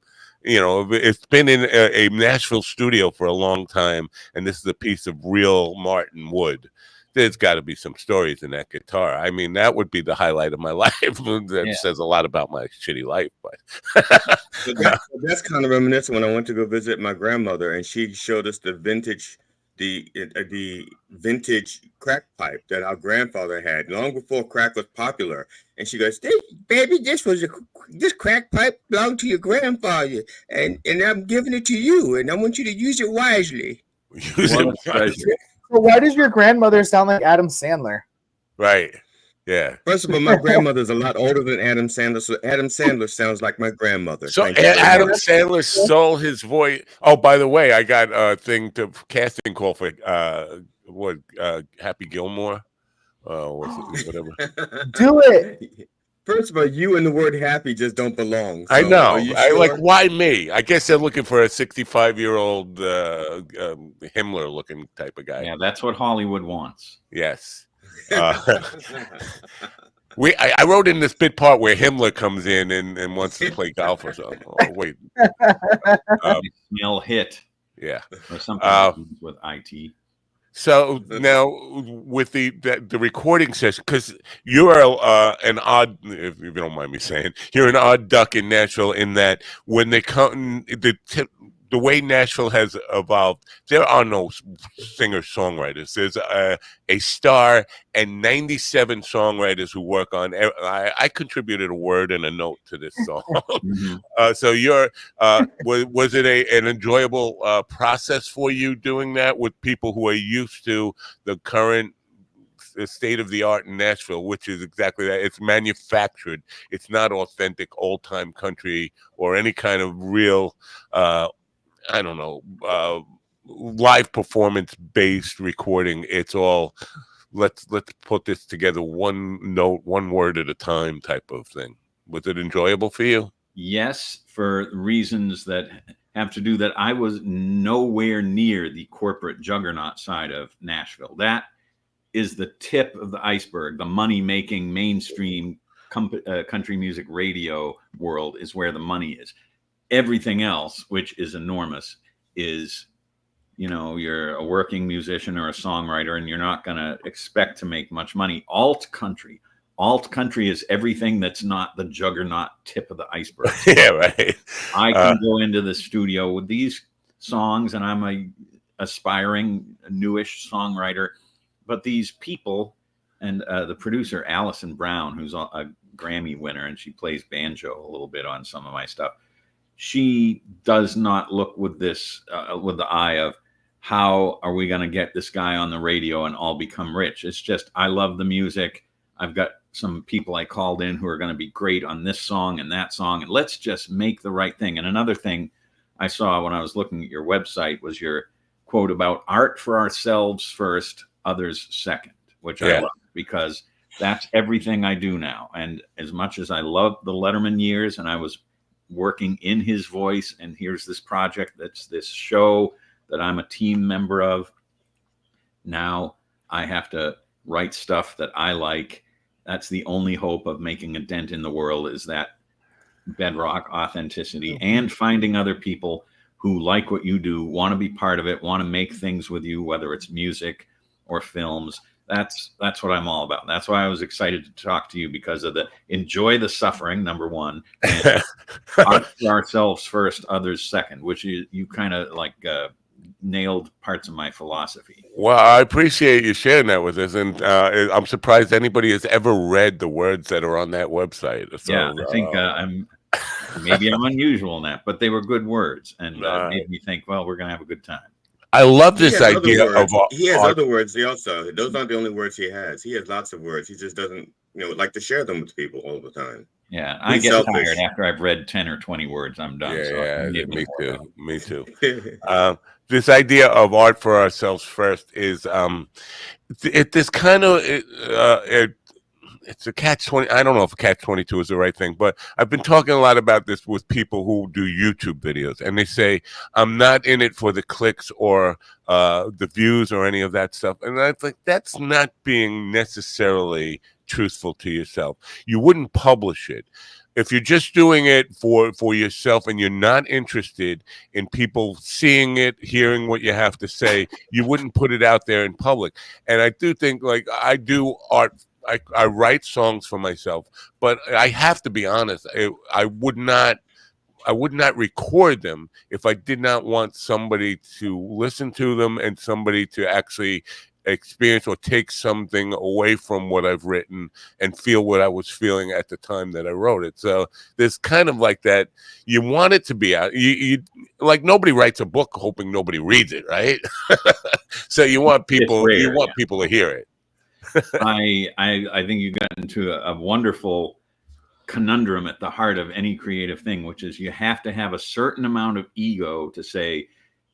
it's been in a Nashville studio for a long time, and this is a piece of real Martin wood. There's got to be some stories in that guitar. I mean, that would be the highlight of my life. That says a lot about my shitty life. But that's kind of reminiscent when I went to go visit my grandmother, and she showed us the vintage crack pipe that our grandfather had long before crack was popular. And she goes, "Baby, this crack pipe belonged to your grandfather, and I'm giving it to you, and I want you to use it wisely." So why does your grandmother sound like Adam Sandler? Right. Yeah. First of all, my grandmother's a lot older than Adam Sandler, so Adam Sandler sounds like my grandmother. So Adam Sandler stole his voice. Oh, by the way, I got a casting call for Happy Gilmore. Whatever. Do it. First of all, you and the word happy just don't belong. So I know. Sure? Why me? I guess they're looking for a 65-year-old Himmler-looking type of guy. Yeah, that's what Hollywood wants. Yes. I wrote in this bit part where Himmler comes in and wants to play golf or something. Oh, wait. Smell hit. Yeah. Or something with IT. So now with the recording session, because you're an odd, if you don't mind me saying, you're an odd duck in Nashville in that when they come, the way Nashville has evolved, there are no singer-songwriters. There's a star and 97 songwriters who work on. I contributed a word and a note to this song. So was it an enjoyable process for you doing that with people who are used to the current state of the art in Nashville, which is exactly that? It's manufactured. It's not authentic old-time country or any kind of real I don't know, live performance based recording. It's all let's put this together, one note, one word at a time type of thing. Was it enjoyable for you? Yes, for reasons that have to do that I was nowhere near the corporate juggernaut side of Nashville. That is the tip of the iceberg. The money making mainstream country music radio world is where the money is. Everything else, which is enormous, is, you're a working musician or a songwriter, and you're not going to expect to make much money. Alt country is everything that's not the juggernaut tip of the iceberg. Yeah, right. I can go into the studio with these songs, and I'm a aspiring newish songwriter, but these people and the producer Allison Brown, who's a Grammy winner, and she plays banjo a little bit on some of my stuff. She does not look with this with the eye of how are we going to get this guy on the radio and all become rich. It's just, I love the music. I've got some people I called in who are going to be great on this song and that song, and let's just make the right thing. And another thing I saw when I was looking at your website was your quote about art for ourselves first, others second, which I love, because that's everything I do now. And as much as I love the Letterman years, and I was working in his voice, and here's this project that's this show that I'm a team member of. Now I have to write stuff that I like. That's the only hope of making a dent in the world, is that bedrock authenticity and finding other people who like what you do, want to be part of it, want to make things with you, whether it's music or films. That's what I'm all about. That's why I was excited to talk to you, because of the enjoy the suffering, number one, and ourselves first, others second, which you kind of like nailed parts of my philosophy. Well, I appreciate you sharing that with us, and I'm surprised anybody has ever read the words that are on that website. So, yeah, I think I'm unusual in that, but they were good words, and made me think, well, we're gonna have a good time. I love this idea of he has other words. Also, those aren't the only words he has. He has lots of words. He just doesn't, like to share them with people all the time. Yeah, I get tired after I've read 10 or 20 words. I'm done. Me too. Me too. This idea of art for ourselves first is this kind of it's a catch-20. I don't know if a catch-22 is the right thing, but I've been talking a lot about this with people who do YouTube videos, and they say, I'm not in it for the clicks or the views or any of that stuff. And I think that's not being necessarily truthful to yourself. You wouldn't publish it. If you're just doing it for yourself and you're not interested in people seeing it, hearing what you have to say, you wouldn't put it out there in public. And I do think, like, I do art. I write songs for myself, but I have to be honest. I would not record them if I did not want somebody to listen to them and somebody to actually experience or take something away from what I've written and feel what I was feeling at the time that I wrote it. So there's kind of like that. You want it to be out. You like, nobody writes a book hoping nobody reads it, right? So you want people. You want people to hear it. I think you got into a wonderful conundrum at the heart of any creative thing, which is you have to have a certain amount of ego to say,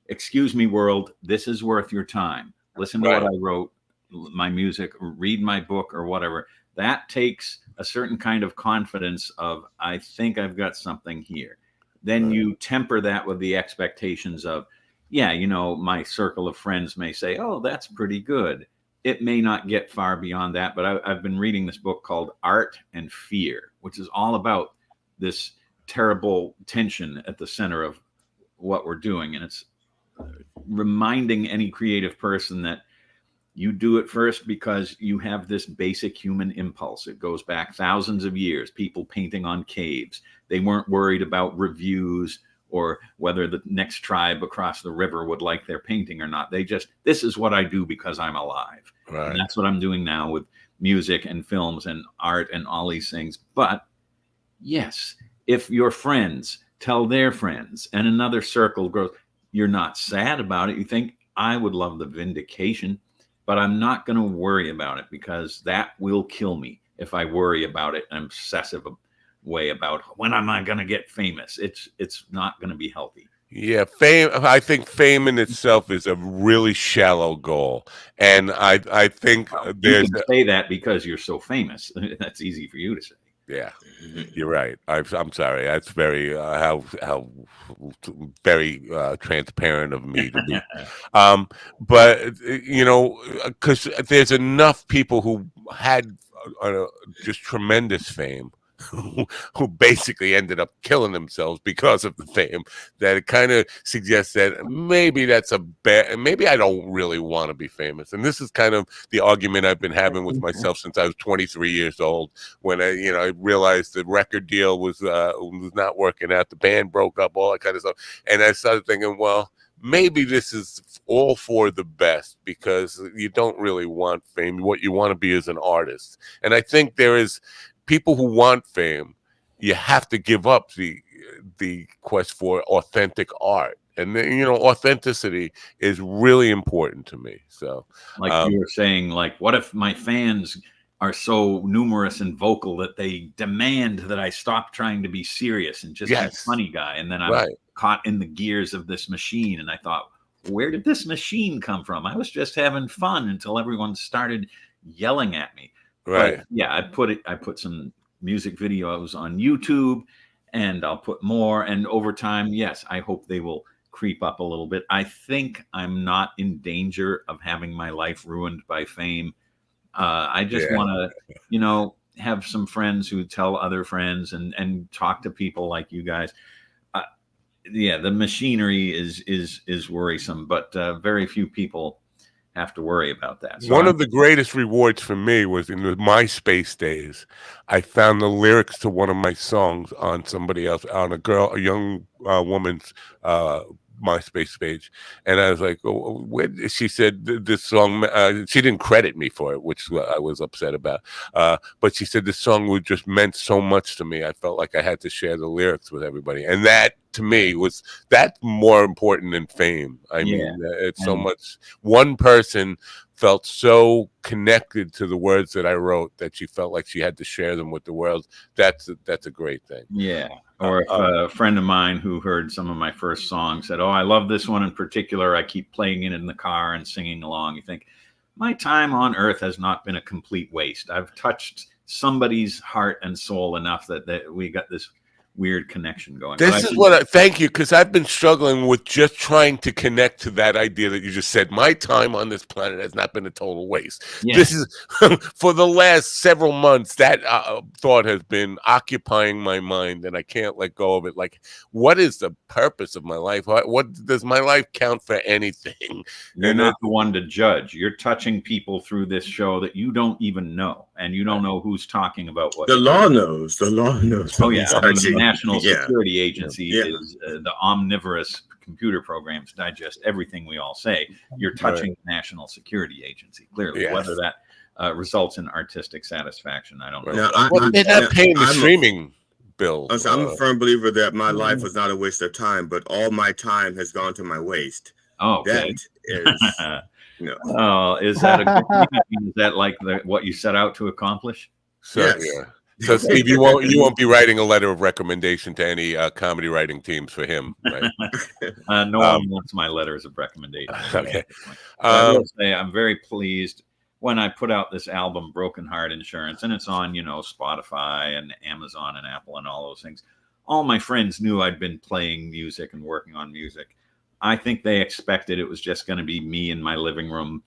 excuse me, world, this is worth your time. Listen to what I wrote, my music, read my book or whatever. That takes a certain kind of confidence of, I think I've got something here. Then you temper that with the expectations of, yeah, my circle of friends may say, oh, that's pretty good. It may not get far beyond that, but I've been reading this book called Art and Fear, which is all about this terrible tension at the center of what we're doing. And it's reminding any creative person that you do it first because you have this basic human impulse. It goes back thousands of years, people painting on caves. They weren't worried about reviews or whether the next tribe across the river would like their painting or not. They just, this is what I do because I'm alive. Right. And that's what I'm doing now with music and films and art and all these things. But yes, if your friends tell their friends and another circle grows, you're not sad about it. You think, I would love the vindication, but I'm not going to worry about it, because that will kill me if I worry about it in an obsessive way about when am I going to get famous. It's not going to be healthy. Yeah, fame. I think fame in itself is a really shallow goal, and I think you can say that because you're so famous. That's easy for you to say. Yeah, you're right. I'm sorry. That's very how very transparent of me to be. But because there's enough people who had just tremendous fame, who basically ended up killing themselves because of the fame, that it kind of suggests that maybe that's maybe I don't really want to be famous. And this is kind of the argument I've been having with myself since I was 23 years old, when I realized the record deal was not working out, the band broke up, all that kind of stuff. And I started thinking, well, maybe this is all for the best, because you don't really want fame. What you want to be is an artist. And I think there is people who want fame. You have to give up the quest for authentic art, and authenticity is really important to me. So, like you were saying, like, what if my fans are so numerous and vocal that they demand that I stop trying to be serious and just be a funny guy, and then I'm caught in the gears of this machine, and I thought, where did this machine come from? I was just having fun until everyone started yelling at me. Right. But yeah, I put some music videos on YouTube, and I'll put more. And over time, yes, I hope they will creep up a little bit. I think I'm not in danger of having my life ruined by fame. I just want to, have some friends who tell other friends and talk to people like you guys. Yeah, the machinery is worrisome, but very few people have to worry about that. So one of the greatest rewards for me was in the MySpace days. I found the lyrics to one of my songs on somebody else, on a young woman's MySpace page, and I was like, oh, she said this song. She didn't credit me for it, which I was upset about. But she said this song would just meant so much to me. I felt like I had to share the lyrics with everybody, and that to me was that more important than fame. I mean, it's so much. One person felt so connected to the words that I wrote that she felt like she had to share them with the world. That's a great thing. Yeah. Or if a friend of mine who heard some of my first songs said, "Oh, I love this one in particular. I keep playing it in the car and singing along." You think, my time on earth has not been a complete waste. I've touched somebody's heart and soul enough that we got this weird connection going. This is what thank you, because I've been struggling with just trying to connect to that idea that you just said. My time on this planet has not been a total waste. Yeah. This is for the last several months that thought has been occupying my mind, and I can't let go of it. Like, what is the purpose of my life? What does my life count for anything? You're not the one to judge. You're touching people through this show that you don't even know, and you don't know who's talking about what. The law knows. The law knows. Oh yeah, the National Security Agency is the omnivorous computer programs digest everything we all say. You're touching the National Security Agency, clearly. Whether that results in artistic satisfaction, I don't know. They're not paying the streaming bill. I'm a firm believer that my life was not a waste of time, but all my time has gone to my waste. Oh, okay. That is. Oh, is that is that like what you set out to accomplish? So, yeah. So, Steve, you won't be writing a letter of recommendation to any comedy writing teams for him, right? No one wants my letters of recommendation. Okay. I will say I'm very pleased when I put out this album, Broken Heart Insurance, and it's on, Spotify and Amazon and Apple and all those things. All my friends knew I'd been playing music and working on music. I think they expected it was just going to be me in my living room,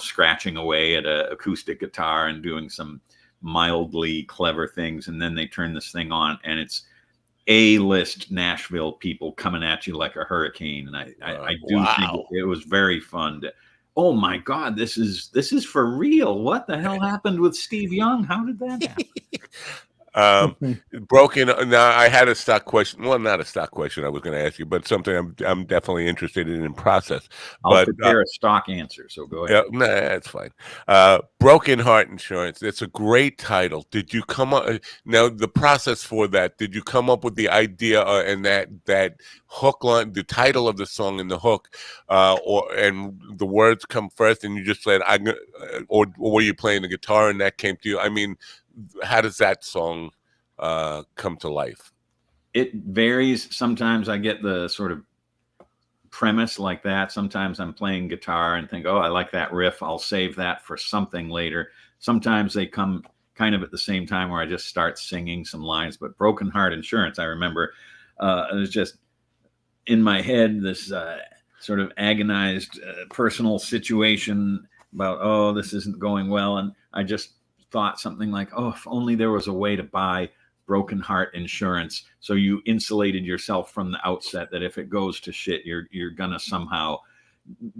scratching away at an acoustic guitar and doing some mildly clever things, and then they turn this thing on and it's A-list Nashville people coming at you like a hurricane. And I do think it was very fun to, oh my God, this is for real. What the hell happened with Steve Young? How did that happen? Broken. Now, I had a stock question. Well, not a stock question I was going to ask you, but something I'm definitely interested in process. I'll prepare a stock answer, so go ahead. Yeah, that's fine. Broken Heart Insurance. It's a great title. Did you come up now? The process for that? Did you come up with the idea and that hook line, the title of the song and the hook, and the words come first, and you just said or were you playing the guitar and that came to you? I mean, how does that song come to life? It varies. Sometimes I get the sort of premise like that. Sometimes I'm playing guitar and think, oh, I like that riff. I'll save that for something later. Sometimes they come kind of at the same time where I just start singing some lines. But Broken Heart Insurance, I remember it was just in my head, this sort of agonized personal situation about, oh, this isn't going well. And I just thought something like, oh, if only there was a way to buy Broken Heart Insurance so you insulated yourself from the outset that if it goes to shit, you're gonna somehow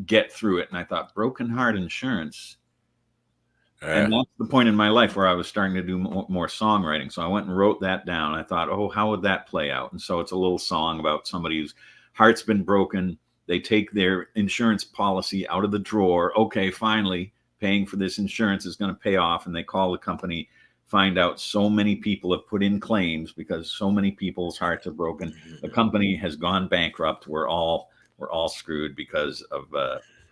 get through it. And I thought, Broken Heart Insurance. And that's the point in my life where I was starting to do more songwriting. So I went and wrote that down. I thought, oh, how would that play out? And so it's a little song about somebody whose heart's been broken. They take their insurance policy out of the drawer. Okay, finally, paying for this insurance is going to pay off, and they call the company, find out so many people have put in claims because so many people's hearts are broken. The company has gone bankrupt. We're all screwed because of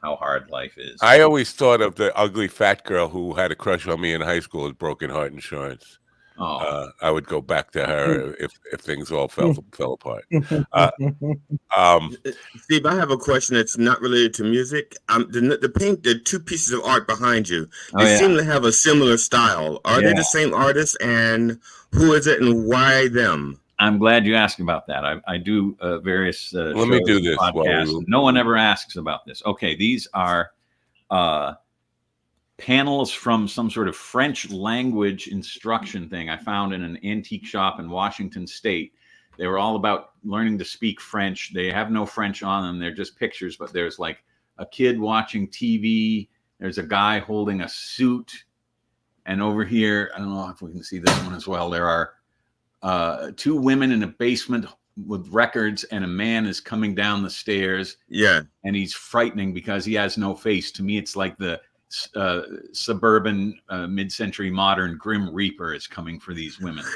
how hard life is. I always thought of the ugly fat girl who had a crush on me in high school as Broken Heart Insurance. I would go back to her if things all fell apart. Steve, I have a question that's not related to music. The two pieces of art behind you, they seem to have a similar style. Are they the same artist? And who is it, and why them? I'm glad you asked about that. I do various Let me do this podcasts. No one ever asks about this. Okay, these are panels from some sort of French language instruction thing I found in an antique shop in Washington State. They were all about learning to speak French. They have no French on them. They're just pictures, but there's like a kid watching TV. There's a guy holding a suit. And over here, I don't know if we can see this one as well. There are two women in a basement with records, and a man is coming down the stairs. Yeah. And he's frightening because he has no face. To me, it's like the suburban mid-century modern Grim Reaper is coming for these women.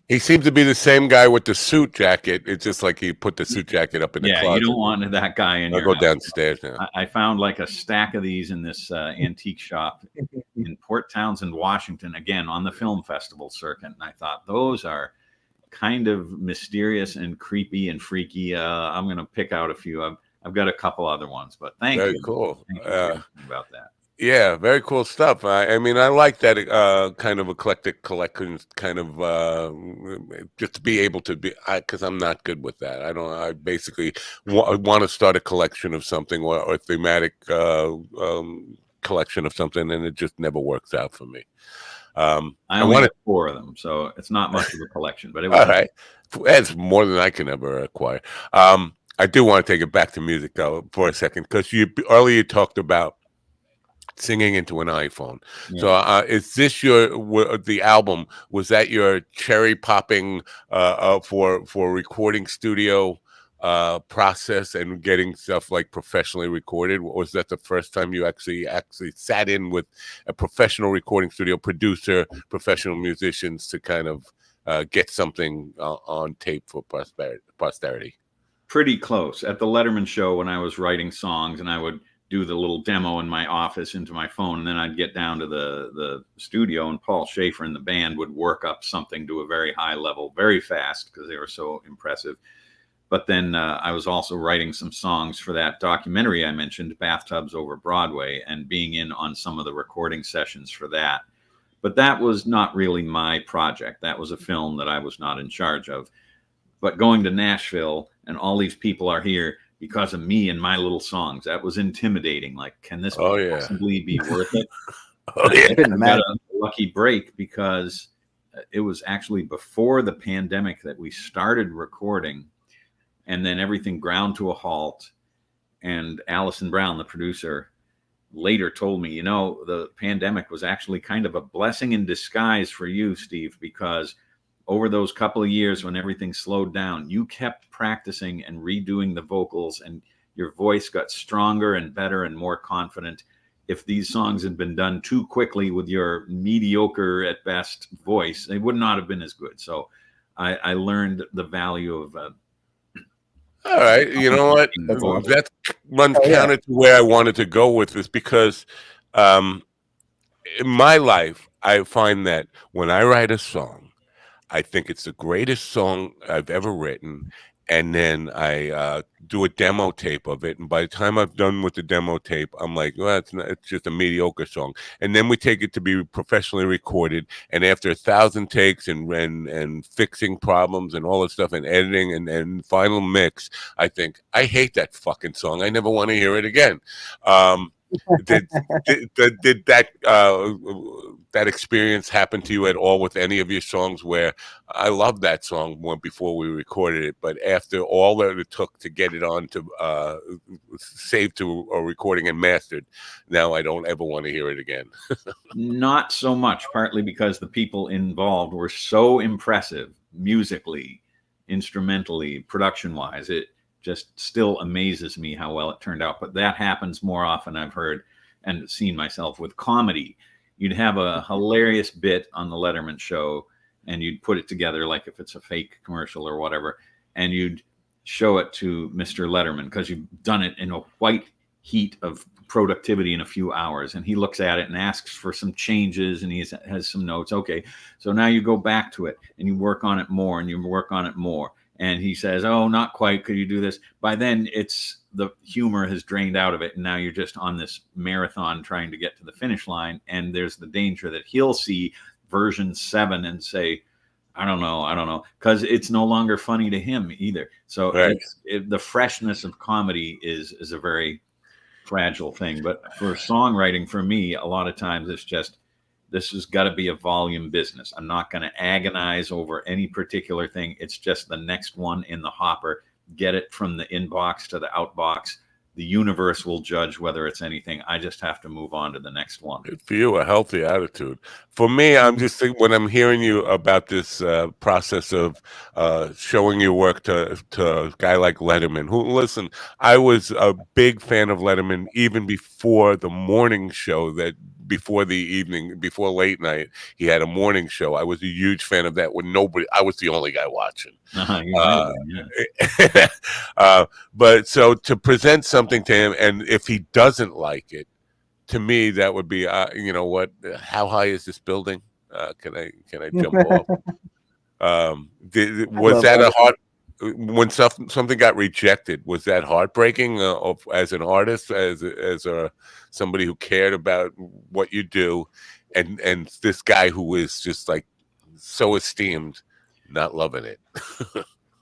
He seems to be the same guy with the suit jacket. It's just like he put the suit jacket up in the closet. You don't want that guy in your I'll go house. downstairs now. I found like a stack of these in this antique shop in Port Townsend, Washington, again on the film festival circuit, and I thought those are kind of mysterious and creepy and freaky. I'm going to pick out a few. I've got a couple other ones, but thank you. Very cool. Thank you about that. Yeah, very cool stuff. I mean, I like that kind of eclectic collection, kind of just to be able to be, because I'm not good with that. I basically want to start a collection of something or a thematic collection of something, and it just never works out for me. I only have 4 of them, so it's not much of a collection, but it was all right. That's more than I can ever acquire. I do want to take it back to music though for a second, because you earlier talked about singing into an iPhone. Yeah. So is this the album? Was that your cherry popping for recording studio process and getting stuff like professionally recorded? Was that the first time you actually sat in with a professional recording studio producer, professional musicians to kind of get something on tape for posterity? Pretty close. At the Letterman show, when I was writing songs, and I would do the little demo in my office into my phone, and then I'd get down to the studio, and Paul Schaefer and the band would work up something to a very high level very fast because they were so impressive. But then I was also writing some songs for that documentary I mentioned, Bathtubs Over Broadway, and being in on some of the recording sessions for that. But that was not really my project. That was a film that I was not in charge of. But going to Nashville and all these people are here because of me and my little songs, that was intimidating. Like, can this possibly be worth it? I got a lucky break because it was actually before the pandemic that we started recording, and then everything ground to a halt. And Allison Brown, the producer, later told me, the pandemic was actually kind of a blessing in disguise for you, Steve, because over those couple of years when everything slowed down, you kept practicing and redoing the vocals, and your voice got stronger and better and more confident. If these songs had been done too quickly with your mediocre at best voice, they would not have been as good. So I learned the value of all right, you know what? That runs counter to where I wanted to go with this, because in my life, I find that when I write a song, I think it's the greatest song I've ever written, and then I do a demo tape of it, and by the time I'm done with the demo tape, I'm like, well, it's just a mediocre song. And then we take it to be professionally recorded, and after 1,000 takes and fixing problems and all this stuff and editing and final mix, I think, I hate that fucking song. I never want to hear it again. Did that experience happen to you at all with any of your songs, where I love that song before we recorded it, but after all that it took to get it on to saved to a recording and mastered, now I don't ever want to hear it again? Not so much, partly because the people involved were so impressive musically, instrumentally, production-wise. It just still amazes me how well it turned out. But that happens more often, I've heard and seen myself, with comedy. You'd have a hilarious bit on the Letterman show, and you'd put it together like if it's a fake commercial or whatever, and you'd show it to Mr. Letterman because you've done it in a white heat of productivity in a few hours, and he looks at it and asks for some changes, and he has some notes. Okay, so now you go back to it and you work on it more, and you work on it more, and he says, oh, not quite, could you do this? By then it's the humor has drained out of it, and now you're just on this marathon trying to get to the finish line, and there's the danger that he'll see version 7 and say, I don't know, because it's no longer funny to him either. So the freshness of comedy is a very fragile thing. But for songwriting, for me, a lot of times it's just, this has got to be a volume business. I'm not going to agonize over any particular thing. It's just the next one in the hopper. Get it from the inbox to the outbox. The universe will judge whether it's anything. I just have to move on to the next one. Good for you, a healthy attitude. For me, I'm just thinking, when I'm hearing you about this process of showing your work to a guy like Letterman, who, listen, I was a big fan of Letterman even before the morning show, that before the evening, before late night, he had a morning show. I was a huge fan of that when I was the only guy watching. But so to present something to him, and if he doesn't like it, to me, that would be, you know what? How high is this building? Can I jump off? Was that a hard? When something got rejected, was that heartbreaking as an artist, as somebody who cared about what you do, and this guy who was just like so esteemed, not loving it?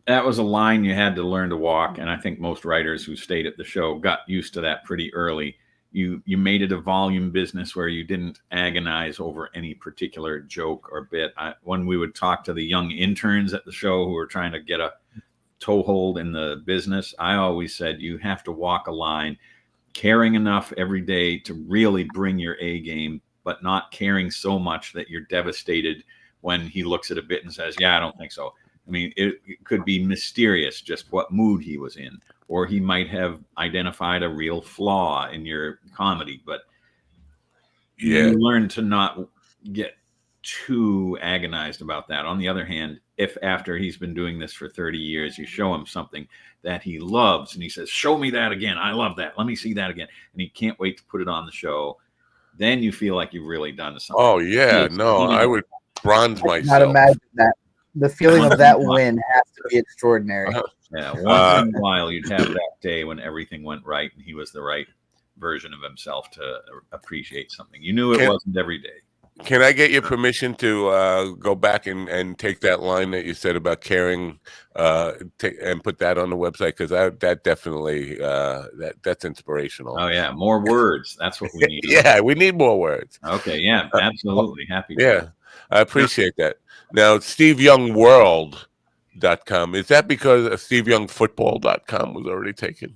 That was a line you had to learn to walk, and I think most writers who stayed at the show got used to that pretty early. You made it a volume business where you didn't agonize over any particular joke or bit. When we would talk to the young interns at the show who were trying to get a toehold in the business, I always said you have to walk a line, caring enough every day to really bring your A game, but not caring so much that you're devastated when he looks at a bit and says, yeah, I don't think so. I mean, it could be mysterious just what mood he was in, or he might have identified a real flaw in your comedy, but you learn to not get too agonized about that. On the other hand, if after he's been doing this for 30 years, you show him something that he loves and he says, show me that again. I love that. Let me see that again. And he can't wait to put it on the show. Then you feel like you've really done something. Oh, yeah. No, I would bronze myself. Not imagine that. The feeling of that win has to be extraordinary. Yeah, once in a while you'd have that day when everything went right and he was the right version of himself to appreciate something. You knew it wasn't every day. Can I get your permission to go back and take that line that you said about caring and put that on the website? Because that definitely that's inspirational. Oh yeah, more words. That's what we need. Yeah, we need more words. Okay, yeah, absolutely. Happy to. Yeah, I appreciate that. Now, SteveYoungWorld.com, is that because SteveYoungFootball.com was already taken?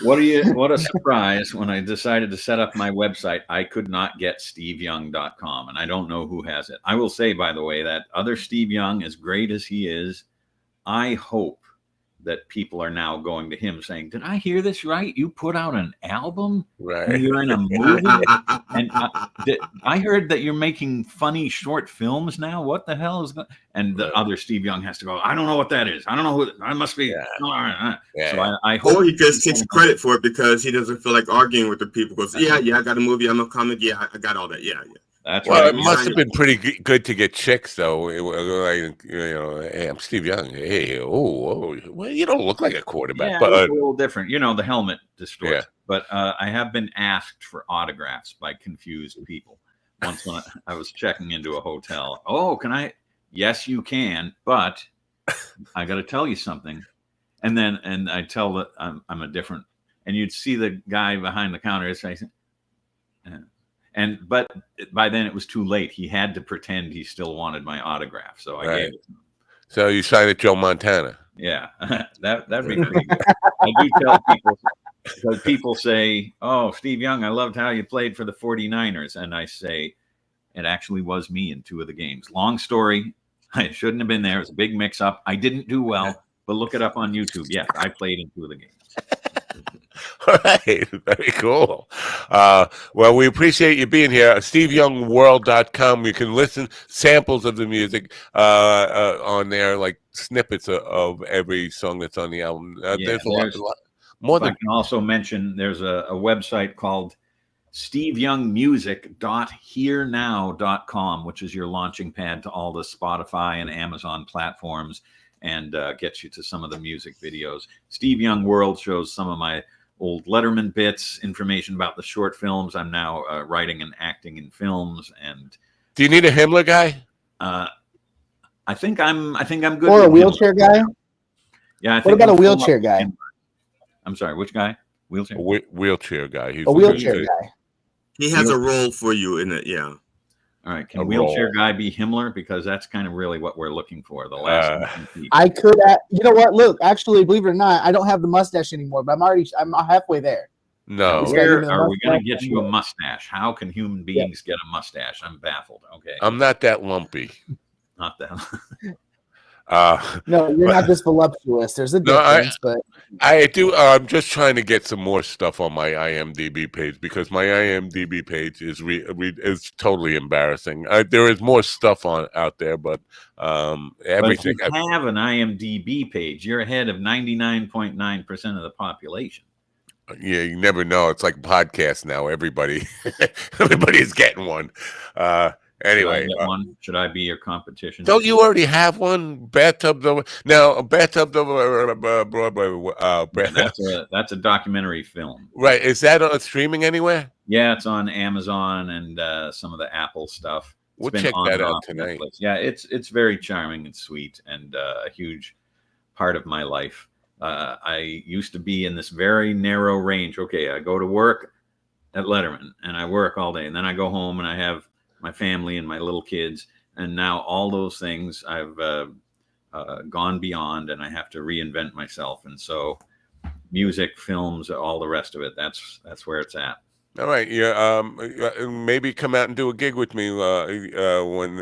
What a surprise. When I decided to set up my website, I could not get SteveYoung.com, and I don't know who has it. I will say, by the way, that other Steve Young, as great as he is, I hope that people are now going to him saying, did I hear this right? You put out an album? Right. And you're in a movie? And I heard that you're making funny short films now. What the hell is that? And the other Steve Young has to go, I don't know what that is. I don't know who I must be. Yeah. So I hope. Or he just takes credit for it because he doesn't feel like arguing with the people. Goes, yeah, I got a movie. I'm a comic. Yeah, I got all that. Yeah. That's well, right. It must have been pretty good to get chicks, though. Like, hey, I'm Steve Young. Hey, well, you don't look like a quarterback. Yeah, but it's a little different. The helmet distorts. Yeah. But I have been asked for autographs by confused people. Once when I was checking into a hotel. Oh, can I? Yes, you can. But I got to tell you something. And I tell that I'm a different. And you'd see the guy behind the counter saying. But by then it was too late. He had to pretend he still wanted my autograph, so I gave it to him. So you signed it, Joe Montana. Yeah, that'd be pretty good. I do tell people, because people say, "Oh, Steve Young, I loved how you played for the 49ers," and I say, it actually was me in 2 of the games. Long story. I shouldn't have been there. It was a big mix-up. I didn't do well, but look it up on YouTube. Yes, I played in 2 of the games. All right, very cool. Well, we appreciate you being here. SteveYoungWorld.com. You can listen samples of the music on there, like snippets of every song that's on the album. There's a lot more. I can also mention there's a website called steveyoungmusic.hearnow.com, which is your launching pad to all the Spotify and Amazon platforms, and gets you to some of the music videos. Steve Young World shows some of my old Letterman bits, information about the short films. I'm now writing and acting in films. And do you need a Himmler guy? I think I'm good. Or a wheelchair guy? Yeah. What about a wheelchair guy? I'm sorry, which guy? Wheelchair? Wheelchair guy. He's a wheelchair guy. He has a role for you in it, yeah. All right, can wheelchair guy be Himmler? Because that's kind of really what we're looking for. The last. I could. You know what? Look, actually, believe it or not, I don't have the mustache anymore, but I'm halfway there. No. Where are we going to get you a mustache? How can human beings get a mustache? I'm baffled. Okay. I'm not that lumpy. Not that. No, you're not this voluptuous. There's a difference, but I do. I'm just trying to get some more stuff on my IMDb page because my IMDb page is is totally embarrassing. There is more stuff out there, but everything. But if you have an IMDb page, you're ahead of 99.9% of the population. Yeah, you never know. It's like podcasts now. Everybody is getting one. Anyway, should I be your competition? Don't you already have one? Bathtub now, Bathtub that's a documentary film. Right? Is that on streaming anywhere? Yeah, it's on Amazon and some of the Apple stuff. We'll check that out tonight. Netflix. Yeah, it's very charming and sweet and a huge part of my life. I used to be in this very narrow range. Okay, I go to work at Letterman and I work all day, and then I go home and I have my family and my little kids, and now all those things I've gone beyond, and I have to reinvent myself. And so, music, films, all the rest of it, that's where it's at. All right, yeah. Maybe come out and do a gig with me when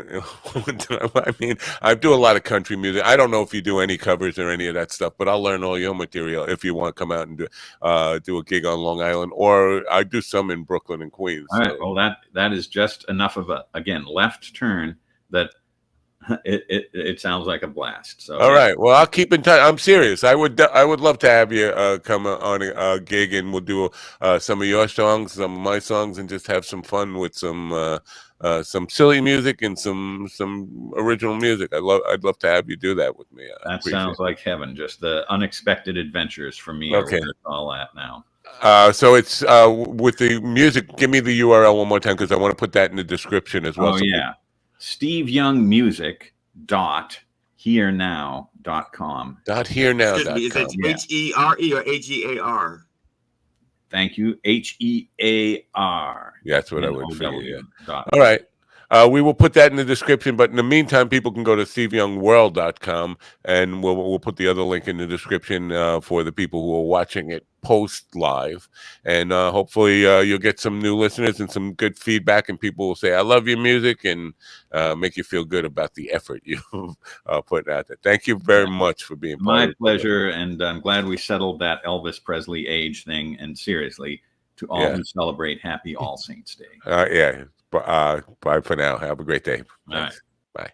I mean, I do a lot of country music. I don't know if you do any covers or any of that stuff, but I'll learn all your material if you want to come out and do a gig on Long Island, or I do some in Brooklyn and Queens. All right. Well, that is just enough of a left turn that it sounds like a blast. So all right, well, I'll keep in touch. I'm serious. I would love to have you come on a gig, and we'll do some of your songs, some of my songs, and just have some fun with some silly music and some original music. I'd love to have you do that with me. That sounds like heaven. Just the unexpected adventures for me. Okay, it's all that now. So it's with the music. Give me the URL one more time because I want to put that in the description as well. Oh, yeah. steveyoungmusic.hearnow.com. .hearnow.com. Is it H-E-R-E or H-E-A-R? Thank you. H-E-A-R. Yeah, that's what I would figure. Yeah. All right. We will put that in the description, but in the meantime, people can go to steveyoungworld.com, and we'll put the other link in the description for the people who are watching it post live, and hopefully you'll get some new listeners and some good feedback, and people will say, I love your music, and make you feel good about the effort you've put out there. Thank you very much for being part of it. My pleasure, and I'm glad we settled that Elvis Presley age thing, and seriously, to all who celebrate, happy All Saints Day. Yeah. Bye for now. Have a great day. All right. Bye.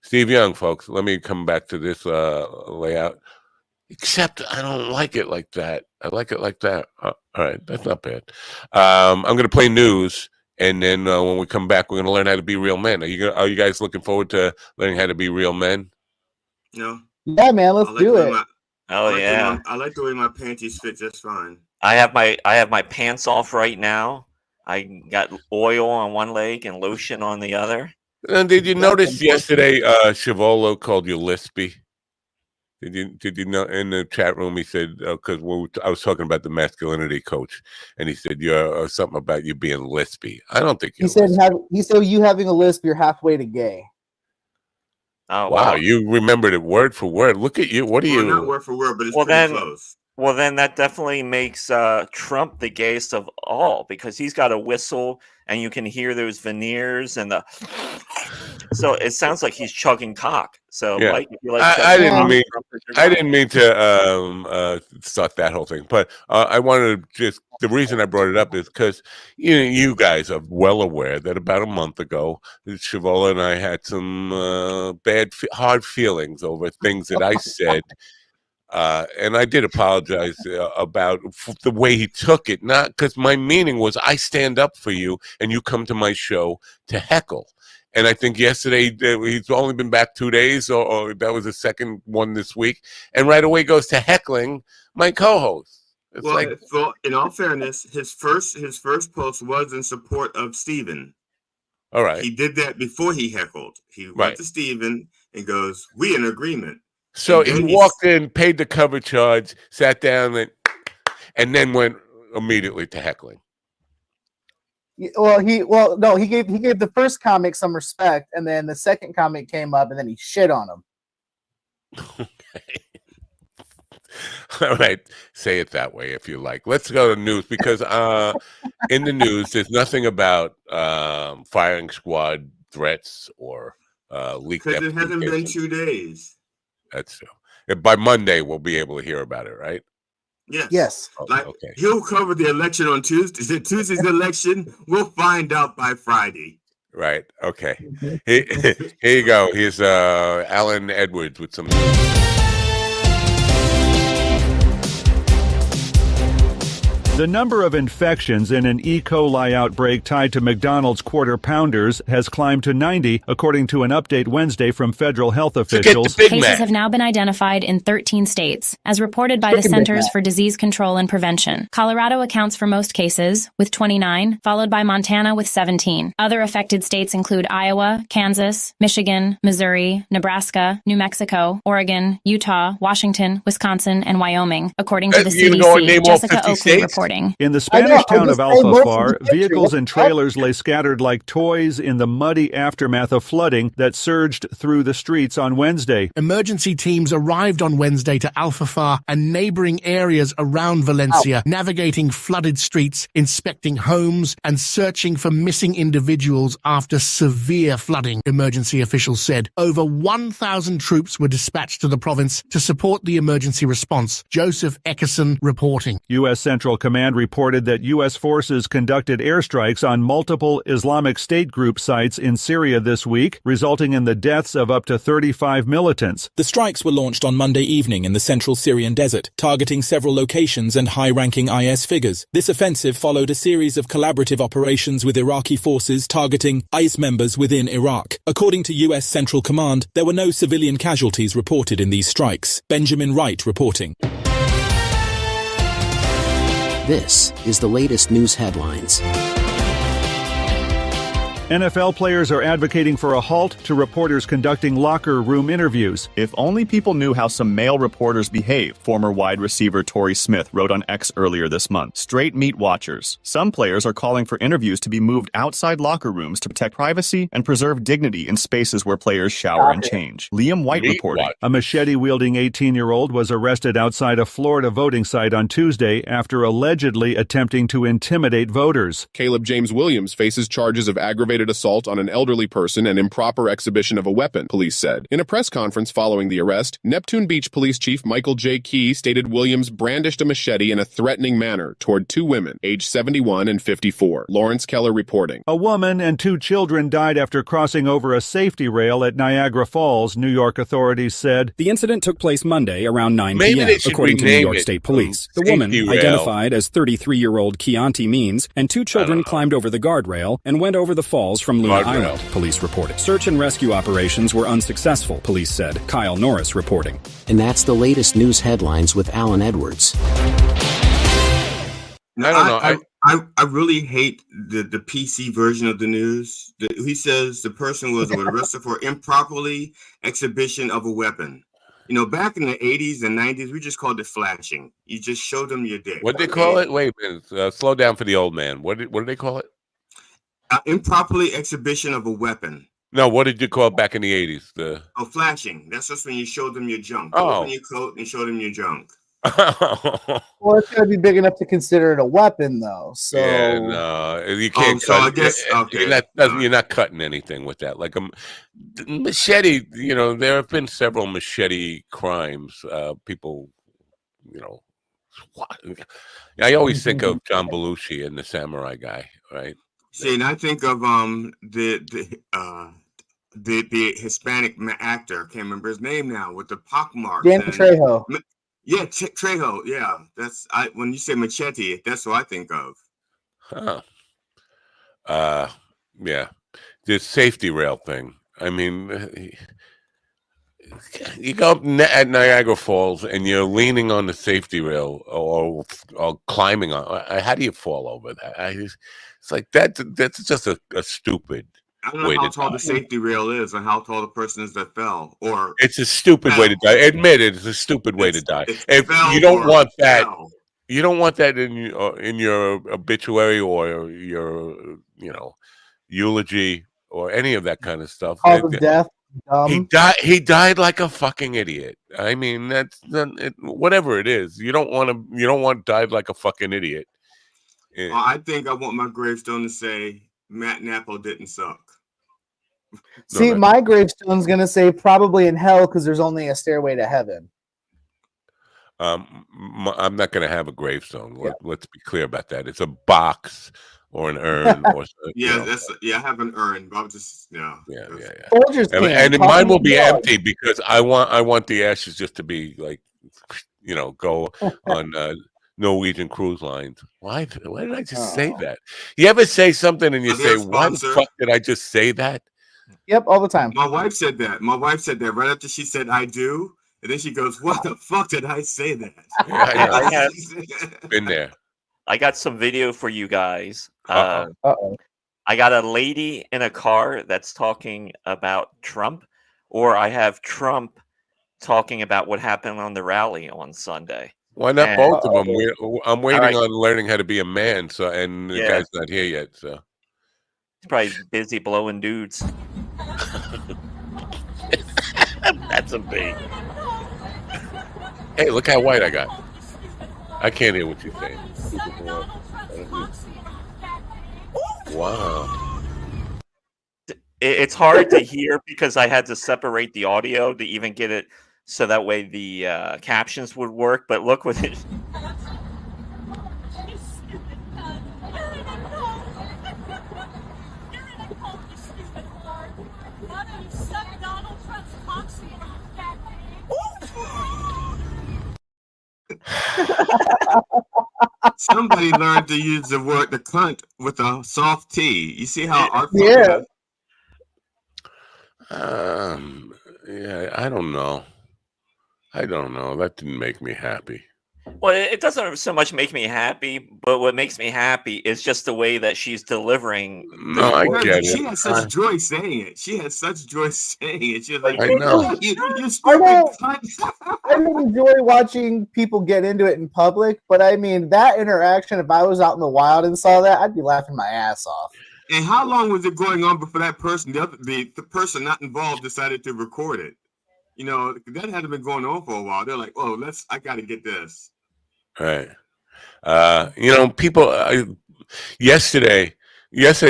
Steve Young, folks. Let me come back to this layout. Except I don't like it like that. I like it like that. All right. That's not bad. I'm going to play news. And then when we come back, we're going to learn how to be real men. Are you guys looking forward to learning how to be real men? No. Yeah, man. Let's do it. I like the way my panties fit just fine. I have my pants off right now. I got oil on one leg and lotion on the other. And did you notice yesterday Chivolo called you lispy? Did you know in the chat room he said because I was talking about the masculinity coach, and he said you're something about you being lispy. I don't think he said you having a lisp, you're halfway to gay. Oh wow, you remembered it word for word. Look at you. What are you? Not word for word, but it's pretty close. Well, then that definitely makes Trump the gayest of all because he's got a whistle and you can hear those veneers and the. So it sounds like he's chugging cock. So yeah. Mike, if you like I didn't mean to start that whole thing, but I wanted to just the reason I brought it up is because you guys are well aware that about a month ago, Chavola and I had some hard feelings over things that I said. And I did apologize about the way he took it, not because my meaning was I stand up for you and you come to my show to heckle. And I think yesterday he's only been back 2 days, or that was the second one this week, and right away goes to heckling my co-host. It's well, in all fairness, his first post was in support of Stephen. All right. He did that before he heckled. He went to Stephen and goes, "We in agreement." So he walked in, paid the cover charge, sat down, and then went immediately to heckling. Well, he gave the first comic some respect, and then the second comic came up, and then he shit on him. Okay. All right, say it that way if you like. Let's go to news, because in the news there's nothing about firing squad threats or leaked. Because it hasn't been 2 days. That's true. By Monday we'll be able to hear about it, right? Yes. He'll cover the election on Tuesday. Tuesday's election. We'll find out by Friday. Right. Okay. Here you go. Here's Alan Edwards with some. The number of infections in an E. coli outbreak tied to McDonald's Quarter Pounders has climbed to 90, according to an update Wednesday from federal health officials. Cases have now been identified in 13 states, as reported by the Centers for Disease Control and Prevention. Colorado accounts for most cases, with 29, followed by Montana with 17. Other affected states include Iowa, Kansas, Michigan, Missouri, Nebraska, New Mexico, Oregon, Utah, Washington, Wisconsin, and Wyoming, according to the CDC. Jessica Oakley reporting. In the Spanish town of Alfafar, vehicles and trailers lay scattered like toys in the muddy aftermath of flooding that surged through the streets on Wednesday. Emergency teams arrived on Wednesday to Alfafar and neighboring areas around Valencia, navigating flooded streets, inspecting homes, and searching for missing individuals after severe flooding, emergency officials said. Over 1,000 troops were dispatched to the province to support the emergency response. Joseph Eckerson reporting. U.S. Central Command reported that U.S. forces conducted airstrikes on multiple Islamic State group sites in Syria this week, resulting in the deaths of up to 35 militants. The strikes were launched on Monday evening in the central Syrian desert, targeting several locations and high-ranking IS figures. This offensive followed a series of collaborative operations with Iraqi forces targeting IS members within Iraq. According to U.S. Central Command, there were no civilian casualties reported in these strikes. Benjamin Wright reporting. This is the latest news headlines. NFL players are advocating for a halt to reporters conducting locker room interviews. If only people knew how some male reporters behave, former wide receiver Torrey Smith wrote on X earlier this month. Straight meat watchers. Some players are calling for interviews to be moved outside locker rooms to protect privacy and preserve dignity in spaces where players shower and change. Liam White reporting. A machete-wielding 18-year-old was arrested outside a Florida voting site on Tuesday after allegedly attempting to intimidate voters. Caleb James Williams faces charges of aggravated assault on an elderly person and improper exhibition of a weapon, police said. In a press conference following the arrest, Neptune Beach Police Chief Michael J. Key stated Williams brandished a machete in a threatening manner toward two women, aged 71 and 54. Lawrence Keller reporting. A woman and two children died after crossing over a safety rail at Niagara Falls, New York authorities said. The incident took place Monday around 9 p.m., according to New York State Police. The woman, identified as 33-year-old Chianti Means, and two children climbed over the guardrail and went over the falls from Luna Island, police reported. Search and rescue operations were unsuccessful, police said. Kyle Norris reporting. And that's the latest news headlines with Alan Edwards. I really hate the PC version of the news. He says the person was arrested for improperly exhibition of a weapon. You know, back in the 80s and 90s, we just called it flashing. You just showed them your dick. What did they call it? Wait a minute. Slow down for the old man. What did they call it? Improperly exhibition of a weapon. No, what did you call it back in the 80s? Flashing. That's just when you showed them your junk. Oh. Open your coat and show them your junk. Well, it's got to be big enough to consider it a weapon, though. So yeah, no, you can't. So I guess you're not cutting anything with that. Like a machete. You know, there have been several machete crimes. People, you know, I always think of John Belushi and the Samurai Guy, right? See, and I think of the Hispanic actor. I can't remember his name now, with the pockmarks. Dan Trejo. Yeah, Trejo. Yeah, that's when you say machete, that's what I think of. Yeah, the safety rail thing. I mean, you go up at Niagara Falls and you're leaning on the safety rail or climbing on. How do you fall over that? It's like that. That's just a stupid. I don't know how tall the safety rail is, or how tall the person is that fell. Or it's a stupid way to die. Admit it. It's a stupid way to die. If you don't want that, you don't want that in your obituary or your eulogy or any of that kind of stuff. Cause of death. He died like a fucking idiot. I mean, whatever it is. You don't want died like a fucking idiot. I think I want my gravestone to say Matt Nappo didn't suck. See, my gravestone's gonna say probably in hell because there's only a stairway to heaven. I'm not going to have a gravestone. Let's be clear about that. It's a box or an urn, or I have an urn, but I'm just yeah. And mine will be empty because I want the ashes just to be like, go on Norwegian cruise lines. Why did I just say that? You ever say something and you say, "Why the fuck did I just say that?" Yep, all the time. My wife said that. Right after she said "I do." And then she goes, "What the fuck did I say that?" I have been there. I got some video for you guys. I got a lady in a car that's talking about Trump, or I have Trump talking about what happened on the rally on Sunday. Why not both of them? I'm waiting on learning how to be a man. And the guy's not here yet. So he's probably busy blowing dudes. That's a big. Hey, look how white I got. I can't hear what you're saying. Wow. It's hard to hear because I had to separate the audio to even get it so that way the captions would work. But look what it. Somebody learned to use the cunt with a soft T. You see how artful I don't know. That didn't make me happy. Well, it doesn't so much make me happy, but what makes me happy is just the way that she's delivering. No, I get it. She had such joy saying it. She was like, I know. You stupid cunt. I don't enjoy watching people get into it in public, but I mean, that interaction, if I was out in the wild and saw that, I'd be laughing my ass off. And how long was it going on before that person, the person not involved, decided to record it? That had been going on for a while. They're like, "Oh, I got to get this." Right. People. Yesterday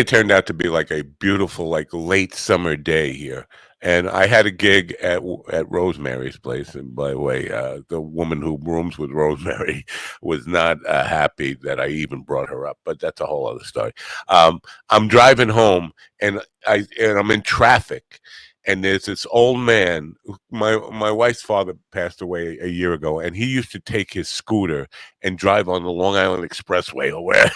turned out to be like a beautiful, like late summer day here, and I had a gig at Rosemary's place. And by the way, the woman who rooms with Rosemary was not happy that I even brought her up, but that's a whole other story. I'm driving home, and I'm in traffic. And there's this old man. My wife's father passed away a year ago, and he used to take his scooter and drive on the Long Island Expressway, or where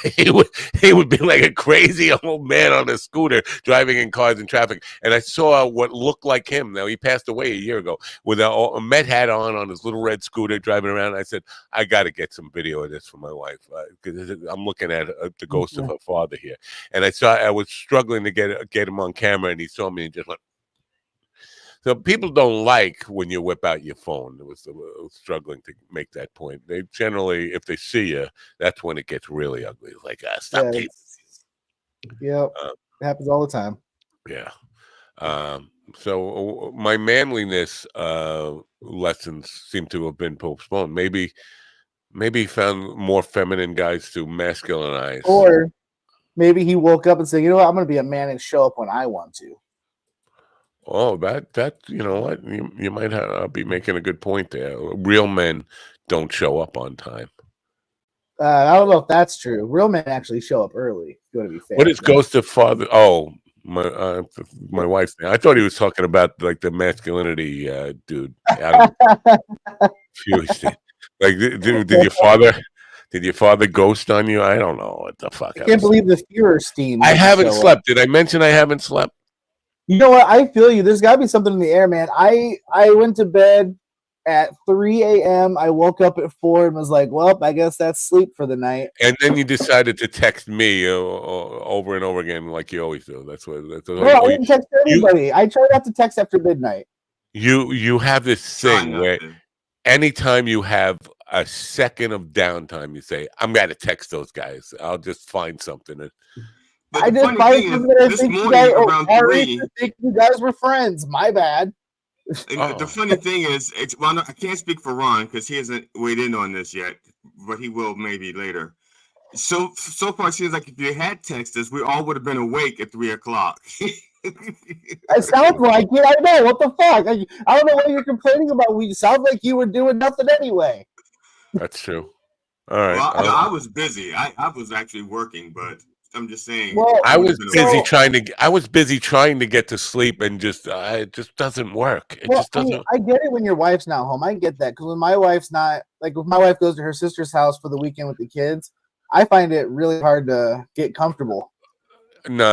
he would be like a crazy old man on a scooter driving in cars and traffic. And I saw what looked like him. Now, he passed away a year ago with a Met hat on his little red scooter driving around. I said, I got to get some video of this for my wife because I'm looking at the ghost of her father here. And I was struggling to get him on camera, and he saw me and just went. So people don't like when you whip out your phone. It was struggling to make that point. They generally, if they see you, that's when it gets really ugly. It's like, stop. Yep, it happens all the time. Yeah. So my manliness lessons seem to have been postponed. Maybe found more feminine guys to masculinize. Or maybe he woke up and said, "You know what? I'm going to be a man and show up when I want to." Oh, that you know what? You might be making a good point there. Real men don't show up on time. I don't know if that's true. Real men actually show up early. Going to be fair. What is ghost of father? Oh, my wife's name. I thought he was talking about like the masculinity dude. Houston. Like, did your father ghost on you? I don't know what the fuck. I can't believe the Führerstein. I haven't slept. Did I mention I haven't slept? You know what? I feel you. There's got to be something in the air, man. I went to bed at 3 a.m. I woke up at 4 and was like, well, I guess that's sleep for the night. And then you decided to text me over and over again like you always do. That's what. I didn't text anybody. I try not to text after midnight. You have this thing where anytime you have a second of downtime, you say, I'm going to text those guys. I'll just find something. I just find something that I think you guys were friends. My bad. The funny thing is, I can't speak for Ron because he hasn't weighed in on this yet, but he will maybe later. So far, it seems like if you had texted us, we all would have been awake at 3 o'clock. It sounds like it. I know. What the fuck? I don't know what you're complaining about. We sound like you were doing nothing anyway. That's true. All right. Well, I was busy. I was actually working, but I'm just saying. Well, I was busy trying to get to sleep, and it just doesn't work. It just doesn't. I get it when your wife's not home. I get that because when my wife's not, like, if my wife goes to her sister's house for the weekend with the kids, I find it really hard to get comfortable. No,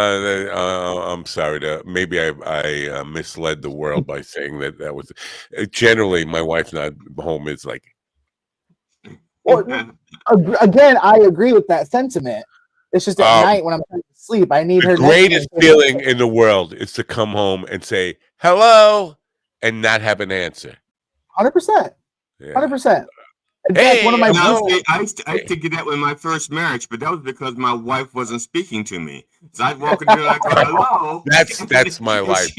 I'm sorry. Maybe I misled the world by saying that was generally my wife's not home. Is like. Well, again, I agree with that sentiment. It's just at night when I'm trying to sleep, I need her. The greatest feeling in the world is to come home and say hello and not have an answer. 100%. 100%. In fact, one of my I used to get that with my first marriage, but that was because my wife wasn't speaking to me. So I'd walk into like, hello. That's my life.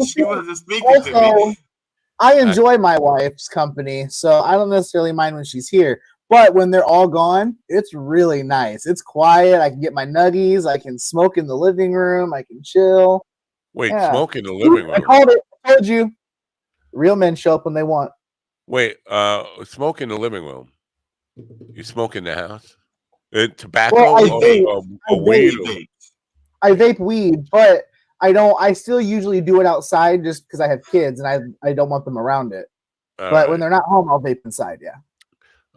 She wasn't speaking to me. I enjoy my wife's company, so I don't necessarily mind when she's here. But when they're all gone, it's really nice. It's quiet. I can get my nuggies. I can smoke in the living room. I can chill. Wait, smoke in the living room? I called it. I told you. Real men show up when they want. Wait, smoke in the living room. You smoke in the house? Tobacco or weed? I vape weed, but I don't. I still usually do it outside just because I have kids and I don't want them around it. But when they're not home, I'll vape inside. Yeah.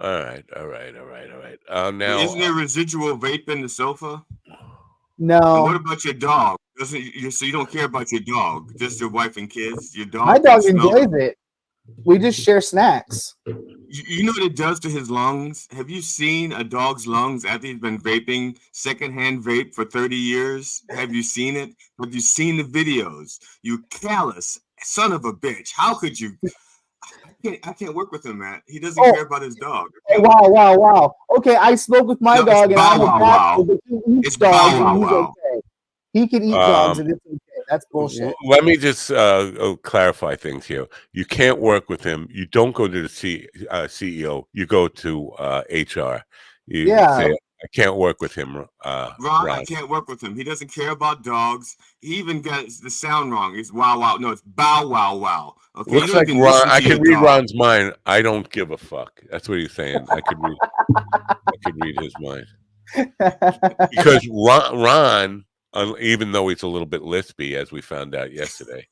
All right. Now, isn't there residual vape in the sofa? No. And what about your dog? So you don't care about your dog, just your wife and kids. Your dog. My dog enjoys it. We just share snacks. You know what it does to his lungs? Have you seen a dog's lungs after he's been vaping secondhand vape for 30 years? Have you seen it? Have you seen the videos? You callous son of a bitch. How could you? I can't work with him, man. He doesn't care about his dog. Wow. Okay, I smoke with my dog, and I'm a dog, but he eats dogs, and he's okay. He can eat dogs, and it's okay. That's bullshit. Let me just clarify things here. You can't work with him. You don't go to the CEO. You go to HR. You say, I can't work with him. Ron, I can't work with him. He doesn't care about dogs. He even got the sound wrong. It's wow, wow. No, it's bow, wow, wow. Okay, looks like Ron. I can read Ron's mind. I don't give a fuck. That's what he's saying. I could read his mind. Because Ron, even though he's a little bit lispy, as we found out yesterday,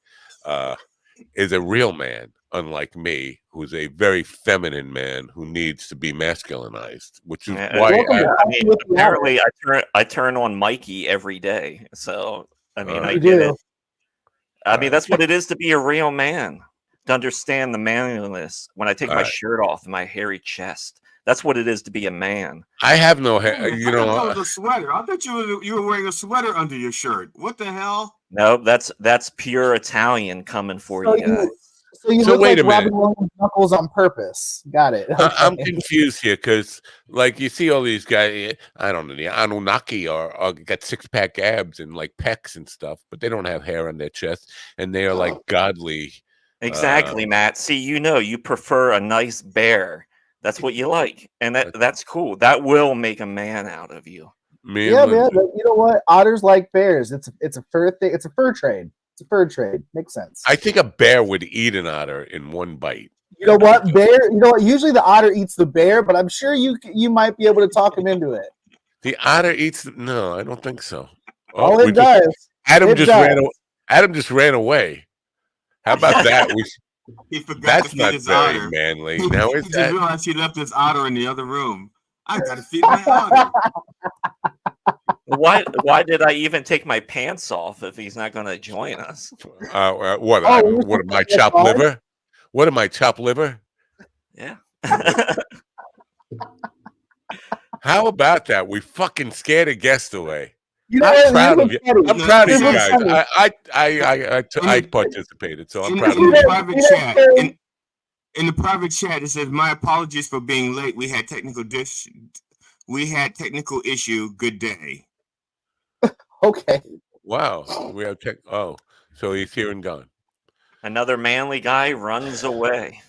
is a real man, unlike me, who's a very feminine man who needs to be masculinized, which is why apparently I turn on Mikey every day. So I mean, I get it. I mean, that's what it is to be a real man. To understand the manliness when I take my shirt off, my hairy chest. That's what it is to be a man. I have no hair. You know, that was a sweater. I bet you were wearing a sweater under your shirt. What the hell? No, that's pure Italian coming for you. So you look wait like a minute. Robin Williams Knuckles on purpose. Got it. Okay. I'm confused here because, like, you see all these guys. I don't know, the Anunnaki or got 6-pack abs and like pecs and stuff, but they don't have hair on their chest, and they are like godly. Exactly, Matt. See, you prefer a nice bear. That's what you like, and that's cool. That will make a man out of you. Yeah, man. But you know what? Otters like bears. It's a fur thing. It's a fur trade. It's a fur trade. Makes sense. I think a bear would eat an otter in one bite. You know what? Bear. You know what? Usually the otter eats the bear, but I'm sure you might be able to talk him into it. The otter eats. No, I don't think so. Oh, it does. Adam just ran away. How about that? He forgot That's to feed not his very otter. manly. Now is He that? realized he left his otter in the other room. I gotta feed my otter. Why did I even take my pants off if he's not going to join us? What? What am I, chopped liver? What am I, chopped liver? Yeah. How about that? We fucking scared a guest away. You know I'm proud of you. I'm proud of you guys. Funny. I participated, so I'm proud of in you. the private chat. In the private chat, it says, "My apologies for being late. We had technical issue. Good day." Okay. Wow. We have so he's here and gone. Another manly guy runs away.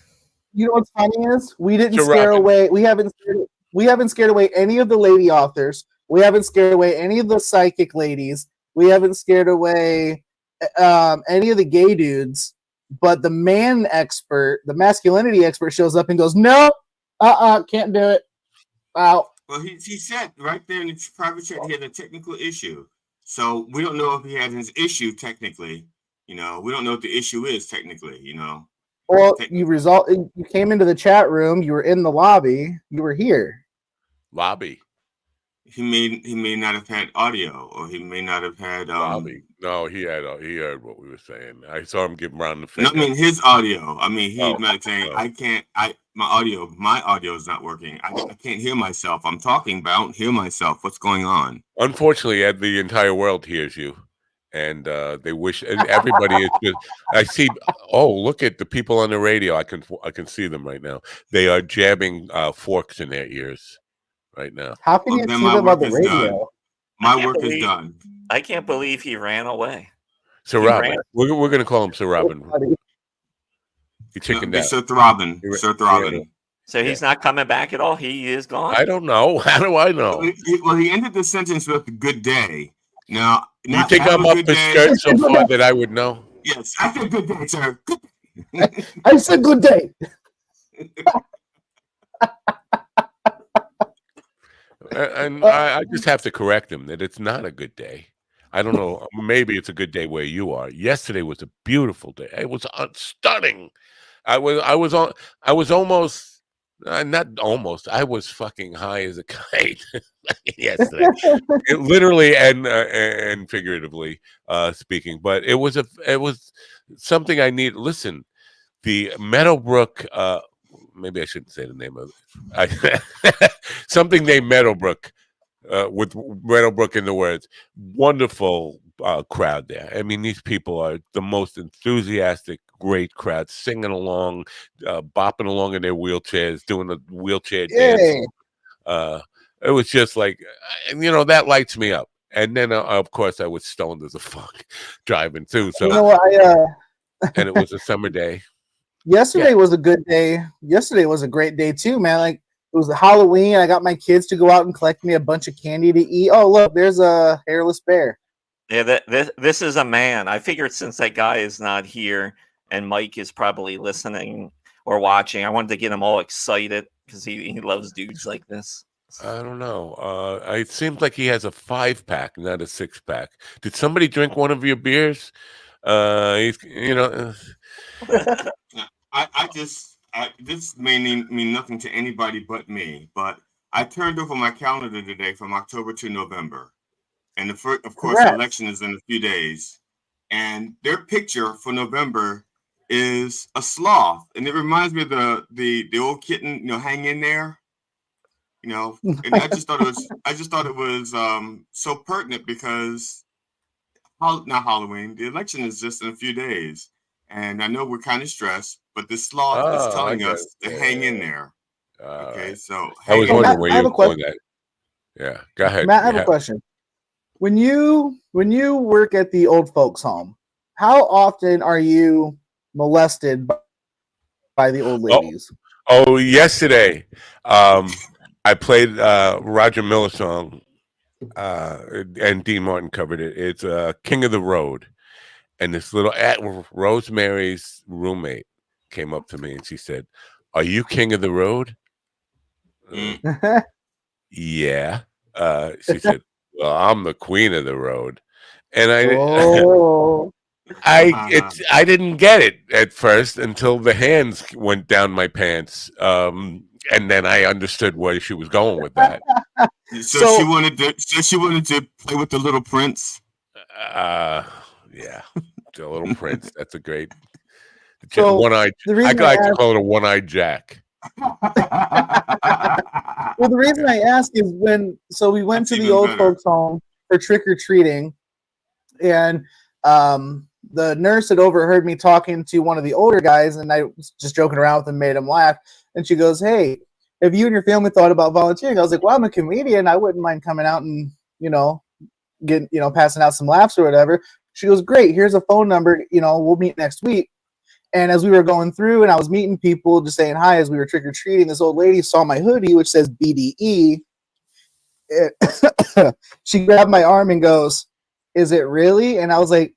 You know what's funny is we didn't So scare Robin. away. We haven't scared away any of the lady authors. We haven't scared away any of the psychic ladies. We haven't scared away any of the gay dudes. But the man expert, the masculinity expert, shows up and goes, "No, can't do it." Wow. Well, he said right there in the private chat he had a technical issue. So we don't know if he had his issue technically. You know, we don't know what the issue is technically. You know. Well, you came into the chat room. You were in the lobby. You were here. Lobby. He may not have had audio, or he may not have had lobby. No, he heard what we were saying. I saw him give around the finger. No, I mean his audio. I mean he's not saying I can't. My audio is not working. I can't hear myself. I'm talking, but I don't hear myself. What's going on? Unfortunately, the entire world hears you, and they wish. And everybody is just. I see. Oh, look at the people on the radio. I can see them right now. They are jabbing forks in their ears right now. How can you see them on the radio? Done. My work is done. I can't believe he ran away. Sir Robin. We're going to call him Sir Robin. He chickened out. Sir Throbbin. Sir Throbbin. So he's not coming back at all? He is gone? I don't know. How do I know? Well, he ended the sentence with "good day." Now, you think I'm up the skirt so far that I would know? Yes, I said good day, sir. I said good day. And I just have to correct him that it's not a good day. I don't know. Maybe it's a good day where you are. Yesterday was a beautiful day. It was stunning. I was almost not almost. I was fucking high as a kite yesterday, literally and figuratively speaking. But it was something I need. Listen, the Meadowbrook. Maybe I shouldn't say the name of it. Something named Meadowbrook. With Meadowbrook in the words, wonderful crowd there. I mean, these people are the most enthusiastic, great crowd, singing along, bopping along in their wheelchairs, doing the wheelchair dance. It was just like, that lights me up. And then, of course, I was stoned as a fuck driving too. So, you know what? And it was a summer day. Yesterday was a good day. Yesterday was a great day too, man. Like, it was Halloween. I got my kids to go out and collect me a bunch of candy to eat. Oh, look, there's a hairless bear. Yeah, this is a man. I figured since that guy is not here and Mike is probably listening or watching, I wanted to get him all excited because he loves dudes like this. I don't know. It seems like he has a 5-pack, not a 6-pack. Did somebody drink one of your beers? This may mean nothing to anybody but me, but I turned over my calendar today from October to November. And of course, the election is in a few days. And their picture for November is a sloth. And it reminds me of the old kitten, hang in there. And I just thought it was so pertinent because not Halloween. The election is just in a few days. And I know we're kind of stressed, but the sloth is telling us to hang in there. Okay, so I was wondering where you were going that. Yeah, go ahead. Matt, I have a question. When you work at the old folks' home, how often are you molested by the old ladies? Oh, yesterday, I played Roger Miller song, and Dean Martin covered it. It's "King of the Road." And this little Rosemary's roommate came up to me and she said, "Are you king of the road?" Yeah. She said, "Well, I'm the queen of the road." And I didn't get it at first until the hands went down my pants, and then I understood where she was going with that. So she wanted to play with the Little Prince. Yeah, the Little Prince. That's a great one-eyed. I like to call it a one-eyed Jack. Well, the reason I ask is we went to the old folks' home for trick or treating, and the nurse had overheard me talking to one of the older guys, and I was just joking around with him, made him laugh. And she goes, "Hey, have you and your family thought about volunteering?" I was like, "Well, I'm a comedian. I wouldn't mind coming out and passing out some laughs or whatever." She goes, "Great. Here's a phone number. We'll meet next week." And as we were going through and I was meeting people, just saying hi as we were trick or treating, this old lady saw my hoodie, which says BDE. She grabbed my arm and goes, "Is it really?" And I was like,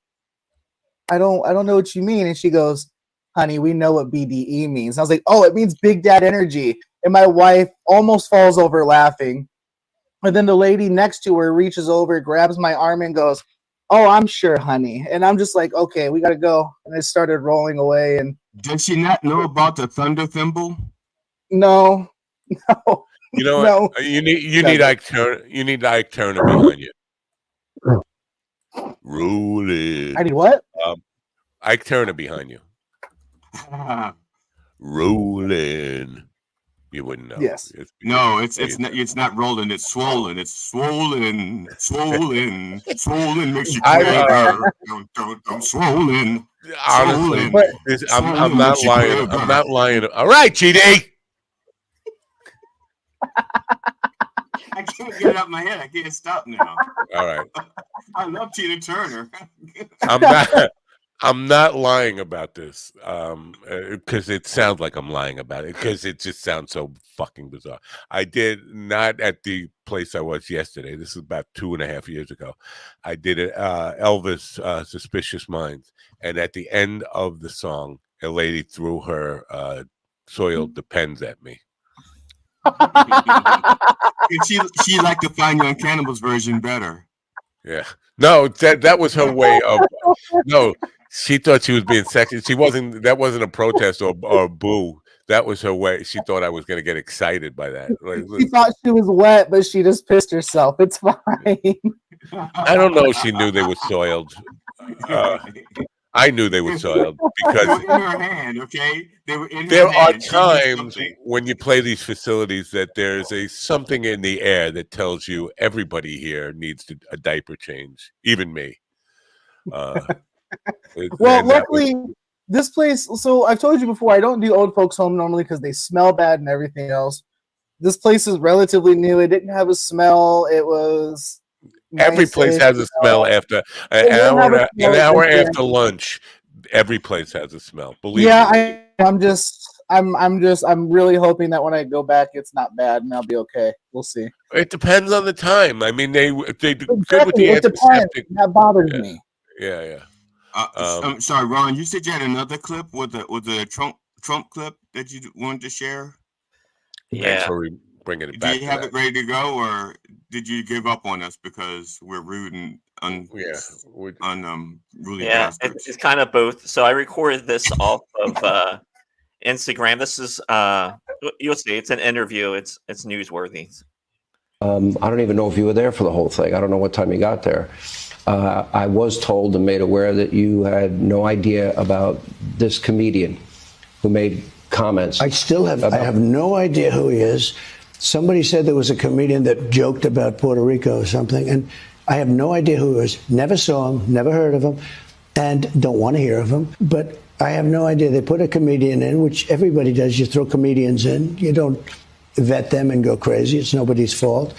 I don't know what you mean. And she goes, "Honey, we know what BDE means." And I was like, "Oh, it means Big Dad Energy." And my wife almost falls over laughing. And then the lady next to her reaches over, grabs my arm and goes, "Oh, I'm sure, honey." And I'm just like, "Okay, we got to go." And I started rolling away. And did she not know about the thunder thimble? No. You know what? You need Ike Turner behind you. Rolling. I need what? Ike Turner behind you. Rolling. You wouldn't know. Yes. It's not rolling. It's swollen. It's swollen. Swollen. Swollen makes you quiver. I'm swollen. Honestly, I'm not lying. I'm not lying. All right, GD. I can't get it out of my head. I can't stop now. All right. I love Tina Turner. I'm not lying about this because it sounds like I'm lying about it because it just sounds so fucking bizarre. I did not at the place I was yesterday. This is about 2.5 years ago. I did Elvis Suspicious Minds. And at the end of the song, a lady threw her soiled Depends at me. She liked to find you on Cannibal's version better. Yeah. No, that was her way of no. She thought she was being sexy. That wasn't a protest or boo. That was her way. She thought I was going to get excited by that. She thought she was wet, but she just pissed herself. It's fine. I don't know if she knew they were soiled. I knew they were soiled because they were in her hand, okay? They were in her there are hand. times when you play these facilities that there's something in the air that tells you everybody here needs a diaper change, even me. Well, luckily, this place. So I've told you before, I don't do old folks' home normally because they smell bad and everything else. This place is relatively new. It didn't have a smell. It was. Every place has a smell after an hour after lunch. Every place has a smell. Believe me. I'm really hoping that when I go back, it's not bad and I'll be okay. We'll see. It depends on the time. I mean, they do exactly. good with the antiseptic. That bothers me. Yeah. I'm sorry, Ron. You said you had another clip with the Trump clip that you wanted to share. Yeah. Thanks for bringing it back. Do you have it ready to go, or did you give up on us because we're rude and really? Yeah, it's kind of both. So I recorded this off of Instagram. This is you'll see. It's an interview. It's newsworthy. I don't even know if you were there for the whole thing. I don't know what time you got there. I was told and made aware that you had no idea about this comedian who made comments. I have no idea who he is. Somebody said there was a comedian that joked about Puerto Rico or something, and I have no idea who he was. Never saw him, never heard of him, and don't want to hear of him. But I have no idea. They put a comedian in, which everybody does. You throw comedians in. You don't vet them and go crazy. It's nobody's fault.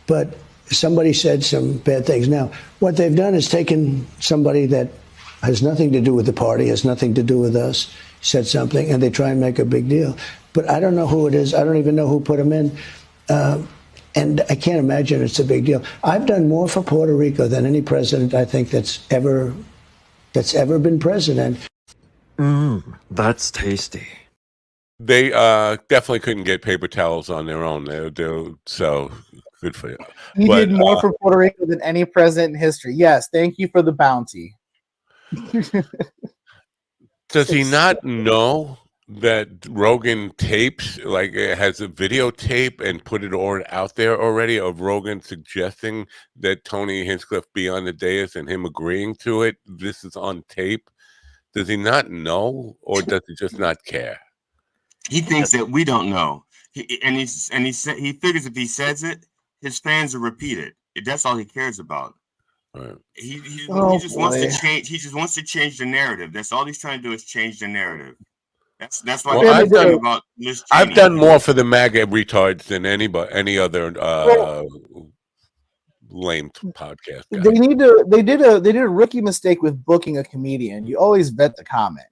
But somebody said some bad things. Now, what they've done is taken somebody that has nothing to do with the party, has nothing to do with us, said something, and they try and make a big deal. But I don't know who it is. I don't even know who put him in. And I can't imagine it's a big deal. I've done more for Puerto Rico than any president I think that's ever been president. That's tasty. They definitely couldn't get paper towels on their own. So good for you. You did more for Puerto Rico than any president in history. Yes, thank you for the bounty. Does he not know that Rogan tapes, like has a videotape and put it all out there already of Rogan suggesting that Tony Hinchcliffe be on the dais and him agreeing to it? This is on tape. Does he not know, or does he just not care? He thinks that we don't know, he figures if he says it, his fans will repeat it. That's all he cares about. Right. He just wants to change. He just wants to change the narrative. That's all he's trying to do is change the narrative. That's why I've done about Liz Cheney. I've done more for the MAGA retards than any other lame podcast guy. They did a rookie mistake with booking a comedian. You always vet the comic.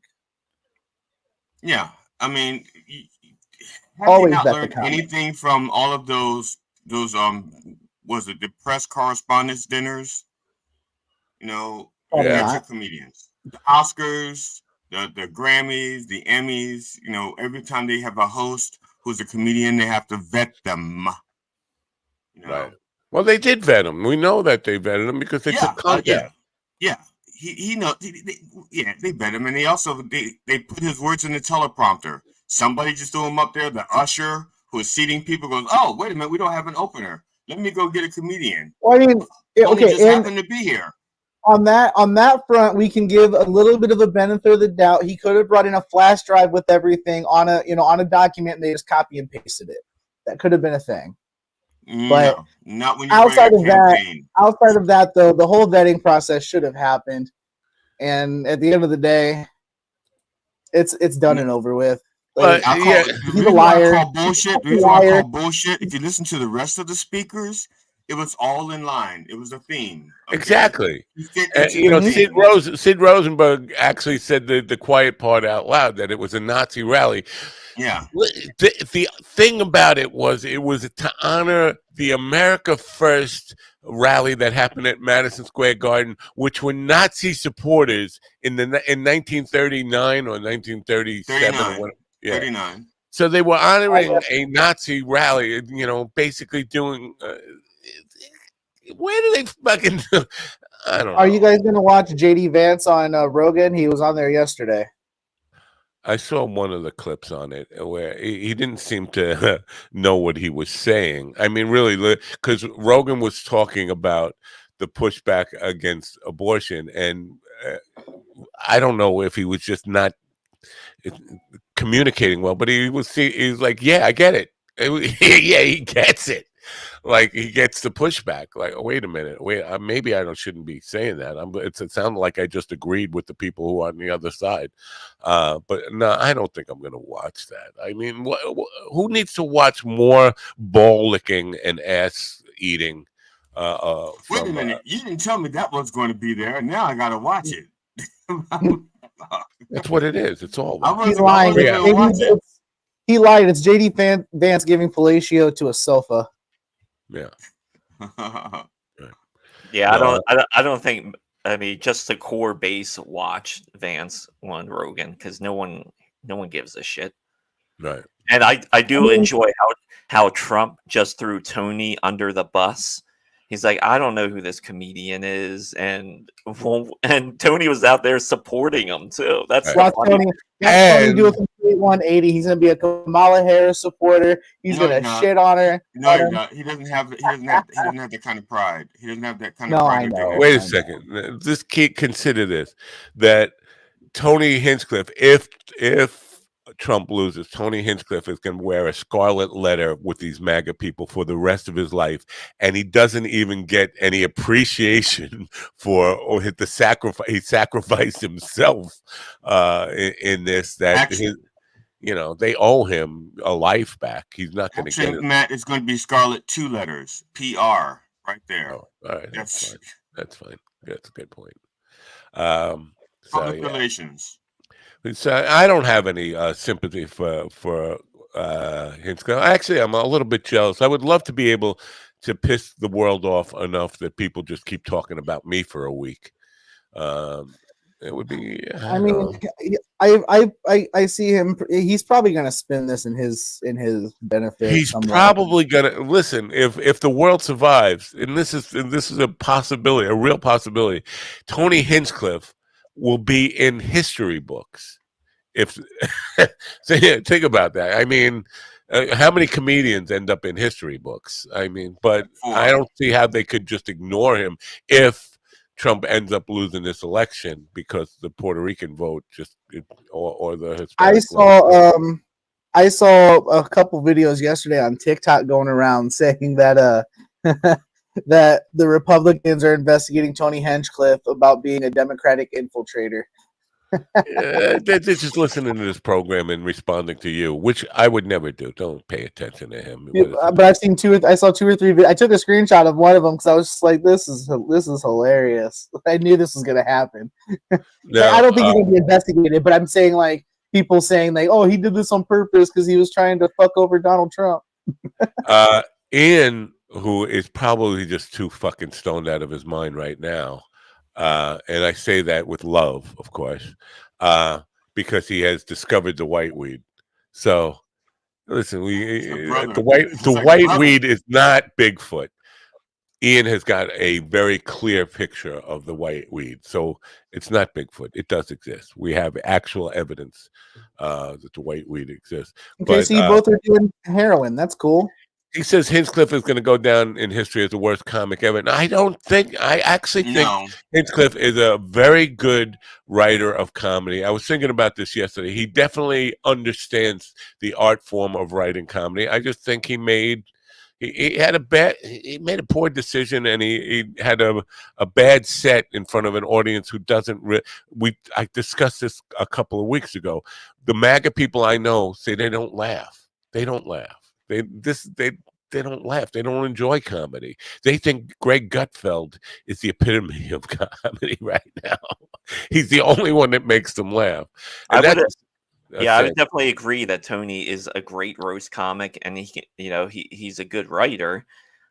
Yeah, I mean, always not vet the learned comic. anything from all of those was it the press correspondence dinners? You know, extra comedians, the Oscars, the Grammys, the Emmys. You know, every time they have a host who's a comedian, they have to vet them. You know? Right. Well, they did vet him. We know that they vetted him because they took contact. Yeah. He knows. They vet him, and they also they put his words in the teleprompter. Somebody just threw him up there. The usher who is seating people goes, "Oh, wait a minute, we don't have an opener. Let me go get a comedian." Well, I mean, okay, just happened to be here. On that front, we can give a little bit of a benefit of the doubt. He could have brought in a flash drive with everything on a document, and they just copy and pasted it. That could have been a thing. But no, not when you're outside of that, though, the whole vetting process should have happened. And at the end of the day, it's done and over with. Like, he's a liar. The reason why I call bullshit. If you listen to the rest of the speakers, it was all in line. It was a theme. Okay? Exactly. Sid Rosenberg actually said the quiet part out loud, that it was a Nazi rally. Yeah. The thing about it was to honor the America First rally that happened at Madison Square Garden, which were Nazi supporters in 1939 or 1937. 39. So they were honoring a Nazi rally, basically doing. Where do they fucking? I don't know. Are you guys gonna watch JD Vance on Rogan? He was on there yesterday. I saw one of the clips on it where he didn't seem to know what he was saying. I mean, really, because Rogan was talking about the pushback against abortion, and I don't know if he was just not communicating well, but he was like, "Yeah, I get it." Yeah, he gets it. Like, he gets the pushback. Like, oh, wait a minute, maybe I shouldn't be saying that. It sounded like I just agreed with the people who are on the other side. But no, I don't think I'm going to watch that. I mean, who needs to watch more ball licking and ass eating? Wait a minute, you didn't tell me that was going to be there, and now I got to watch it. That's what it is. It's all. He lied. He lied. It's JD Vance giving fellatio to a sofa. Yeah. Yeah, I don't think. I mean, just the core base watch Vance on Rogan, because no one gives a shit. Right. And I do enjoy how Trump just threw Tony under the bus. He's like, I don't know who this comedian is, and Tony was out there supporting him too. That's right. Tony do a complete 180. He's gonna be a Kamala Harris supporter. He's gonna shit on her. No, he doesn't have that kind of pride. He doesn't have that kind of pride. Wait a second. Just consider this: that Tony Hinchcliffe, if Trump loses, Tony Hinchcliffe is going to wear a scarlet letter with these MAGA people for the rest of his life, and he doesn't even get any appreciation for the sacrifice. He sacrificed himself in this. That they owe him a life back. He's not going to get it. Matt, it's going to be scarlet 2 letters, PR, right there. Oh, all right, that's fine. That's a good point. Public relations. So I don't have any sympathy for Hinchcliffe. Actually, I'm a little bit jealous. I would love to be able to piss the world off enough that people just keep talking about me for a week. It would be. I see him. He's probably going to spin this in his benefit. He's probably going to listen. If the world survives, and this is a possibility, a real possibility. Tony Hinchcliffe will be in history books. If so, yeah, think about that. I mean, how many comedians end up in history books? I mean, but I don't see how they could just ignore him if Trump ends up losing this election because the Puerto Rican vote or the Hispanic vote. I saw a couple videos yesterday on TikTok going around saying that that the Republicans are investigating Tony Hinchcliffe about being a Democratic infiltrator. They're just listening to this program and responding to you, which I would never do. Don't pay attention to him. But I've seen I saw 2 or 3. I took a screenshot of one of them because I was just like, "This is hilarious." I knew this was going to happen. No, I don't think he's going to be investigated, but I'm saying like people saying like, "Oh, he did this on purpose because he was trying to fuck over Donald Trump." Ian, who is probably just too fucking stoned out of his mind right now. And I say that with love, of course, because he has discovered the white weed. So, listen, the white weed is not Bigfoot. Ian has got a very clear picture of the white weed, so it's not Bigfoot. It does exist. We have actual evidence that the white weed exists. Okay, so you both are doing heroin. That's cool. He says Hinchcliffe is going to go down in history as the worst comic ever. And I actually think Hinchcliffe is a very good writer of comedy. I was thinking about this yesterday. He definitely understands the art form of writing comedy. I just think he made a poor decision, and he had a bad set in front of an audience who doesn't. I discussed this a couple of weeks ago. The MAGA people I know say they don't laugh. They don't laugh. They don't laugh. They don't enjoy comedy. They think Greg Gutfeld is the epitome of comedy right now. He's the only one that makes them laugh. And I would definitely agree that Tony is a great roast comic, and he's a good writer.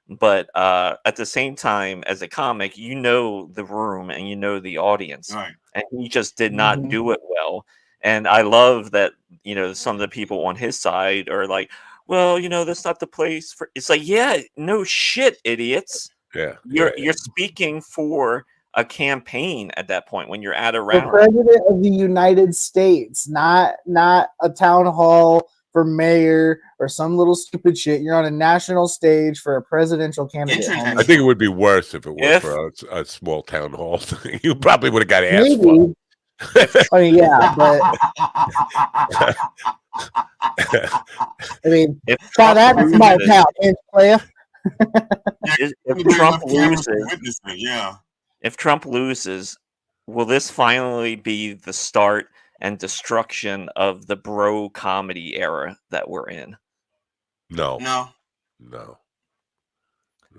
But at the same time, as a comic, you know the room and you know the audience, right. And he just did not do it well. And I love that some of the people on his side are like, well, that's not the place for. It's like, yeah, no shit, idiots. Yeah, you're speaking for a campaign at that point when you're at a rally. The president of the United States, not a town hall for mayor or some little stupid shit. You're on a national stage for a presidential candidate. I think it would be worse if it was for a small town hall. You probably would have got asked for. I mean, yeah, but I mean, try that in small town, Hinchcliffe. If Trump loses, will this finally be the start and destruction of the bro comedy era that we're in? No.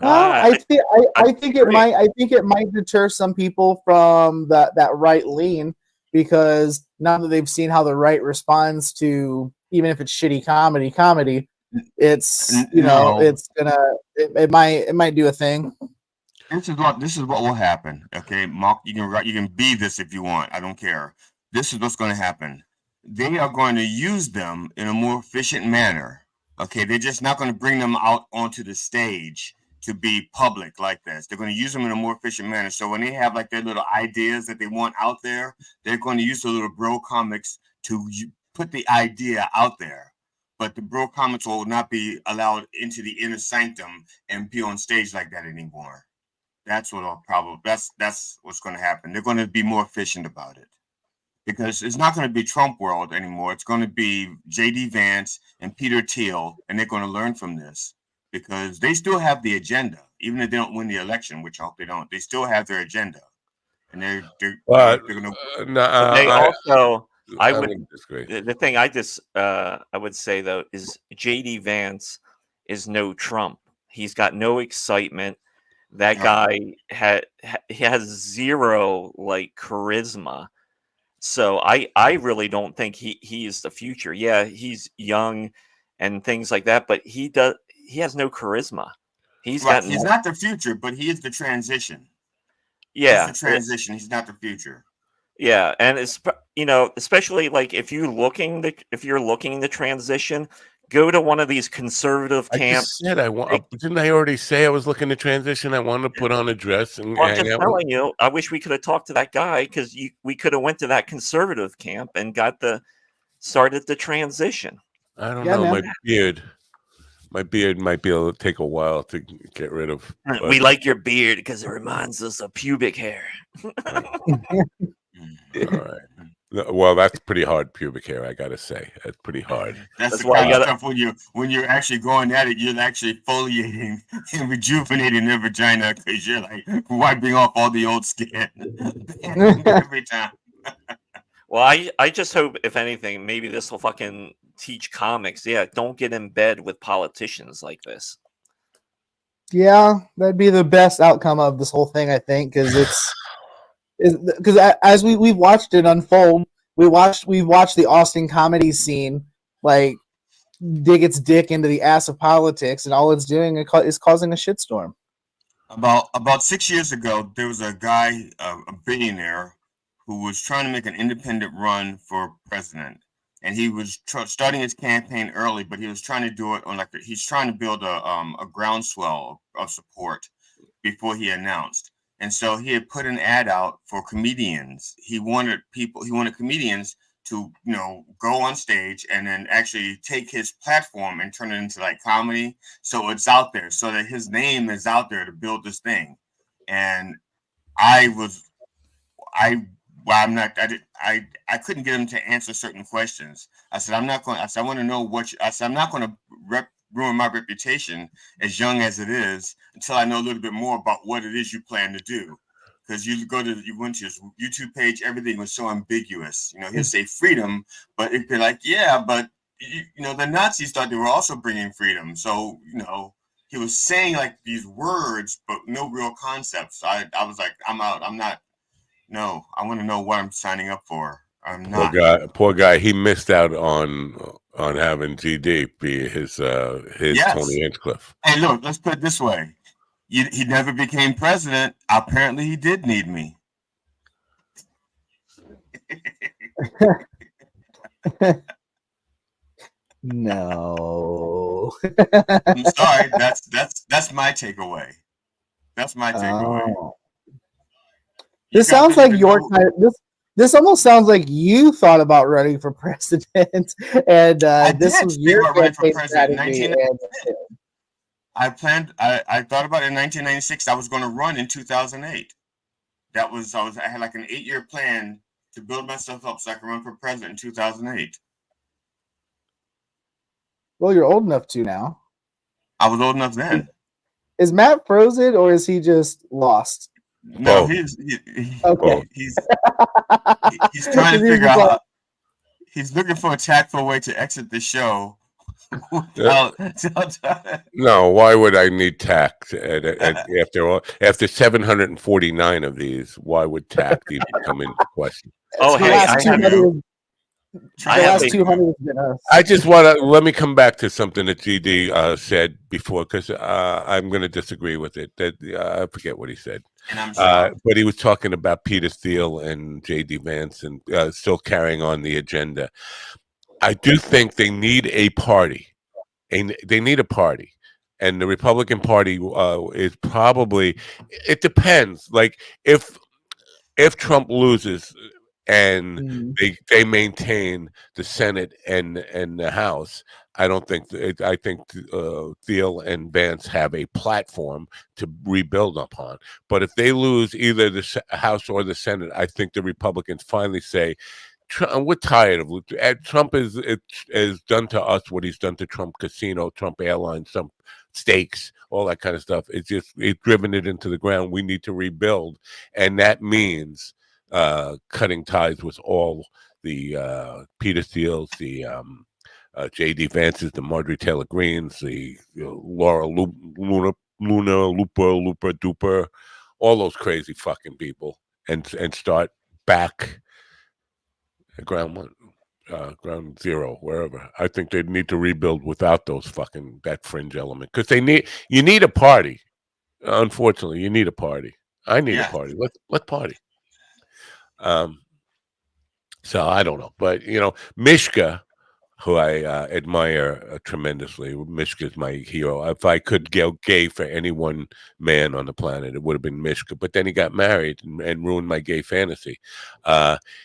I think it might deter some people from that right lean, because now that they've seen how the right responds to, even if it's shitty comedy, it's it might do a thing. This is what will happen. Okay, Mark, you can be this if you want. I don't care. This is what's going to happen. They are going to use them in a more efficient manner. Okay, they're just not going to bring them out onto the stage to be public like this. They're going to use them in a more efficient manner. So when they have like their little ideas that they want out there, they're going to use the little bro comics to put the idea out there. But the bro comics will not be allowed into the inner sanctum and be on stage like that anymore. That's what that's what's going to happen. They're going to be more efficient about it, because it's not going to be Trump world anymore. It's going to be J.D. Vance and Peter Thiel, and they're going to learn from this, because they still have the agenda, even if they don't win the election, which I hope they don't. They still have their agenda, and they're going to. I would disagree. The thing I would say though is J.D. Vance is no Trump. He's got no excitement. That guy he has zero like charisma. So I really don't think he is the future. Yeah, he's young and things like that, but he has no charisma. He's not the future, but he is the transition. Yeah, he's the transition. He's not the future. Yeah, and it's especially like if you're looking the transition, Go to one of these conservative camps. I said didn't I already say I was looking to transition? I wanted to put on a dress and Well, I'm hang just out. telling you, I wish we could have talked to that guy because we could have went to that conservative camp and started the transition. I don't know. Man. My beard might be able to take a while to get rid of. We like your beard because it reminds us of pubic hair. All right. Well, that's pretty hard pubic hair, I gotta say. That's pretty hard. That's the kind of stuff when you're actually going at it, you're actually foliating and rejuvenating their vagina because you're like wiping off all the old skin every time. Well, I just hope, if anything, maybe this will fucking teach comics. Yeah, don't get in bed with politicians like this. Yeah, that'd be the best outcome of this whole thing, I think, because as we've watched it unfold, we've watched the Austin comedy scene like dig its dick into the ass of politics, and all it's doing is causing a shitstorm. About 6 years ago, there was a guy, a billionaire, who was trying to make an independent run for president, and he was starting his campaign early, but he was trying to do it on he's trying to build a groundswell of support before he announced. And so he had put an ad out for comedians. He wanted comedians to, go on stage and then actually take his platform and turn it into like comedy. So it's out there so that his name is out there to build this thing. And I couldn't get him to answer certain questions. I said, I want to know I'm not going to ruin my reputation as young as it is until I know a little bit more about what it is you plan to do. Because you went to his YouTube page, everything was so ambiguous. He'll say freedom, but it'd be like, yeah, but the Nazis thought they were also bringing freedom. So, he was saying like these words, but no real concepts. I was like, I'm out. I'm not. No, I want to know what I'm signing up for. I'm not. Poor guy. He missed out on having GD be his Tony Hinchcliffe. Hey, look, let's put it this way. He never became president. Apparently, he did need me. No. I'm sorry. That's my takeaway. That's my takeaway. Oh. This sounds like your kind. This almost sounds like you thought about running for president, and this was your campaign strategy. I thought about it in 1996. I was going to run in 2008. I had like an 8-year plan to build myself up so I could run for president in 2008. Well, you're old enough to now. I was old enough then. Is Matt frozen or is he just lost? No, he's trying to figure out. He's looking for a tactful way to exit the show. No, why would I need tact? After 749 of these, why would tact even come into question? Oh, hey, I just want to let me come back to something that GD said before, because I'm going to disagree with it. I forget what he said, but he was talking about Peter Thiel and JD Vance and still carrying on the agenda. I do think they need a party, and they need a party. And the Republican Party is probably. It depends. Like if Trump loses and they maintain the Senate and the House, I think Thiel and Vance have a platform to rebuild upon. But if they lose either the House or the Senate, I think the Republicans finally say, we're tired of Trump. Has done to us what he's done to Trump Casino, Trump Airlines, some stakes, all that kind of stuff. It's driven it into the ground. We need to rebuild, and that means cutting ties with all the Peter Thiels, the J.D. Vances, the Marjorie Taylor Greens, the Laura Luna Lupa Duper, all those crazy fucking people, and start back at ground zero, wherever. I think they need to rebuild without that fringe element, because you need a party. Unfortunately, you need a party. I need a party. Let's party. So I don't know, but Mishka, who I admire tremendously. Mishka's my hero. If I could go gay for any one man on the planet, it would have been Mishka. But then he got married and ruined my gay fantasy.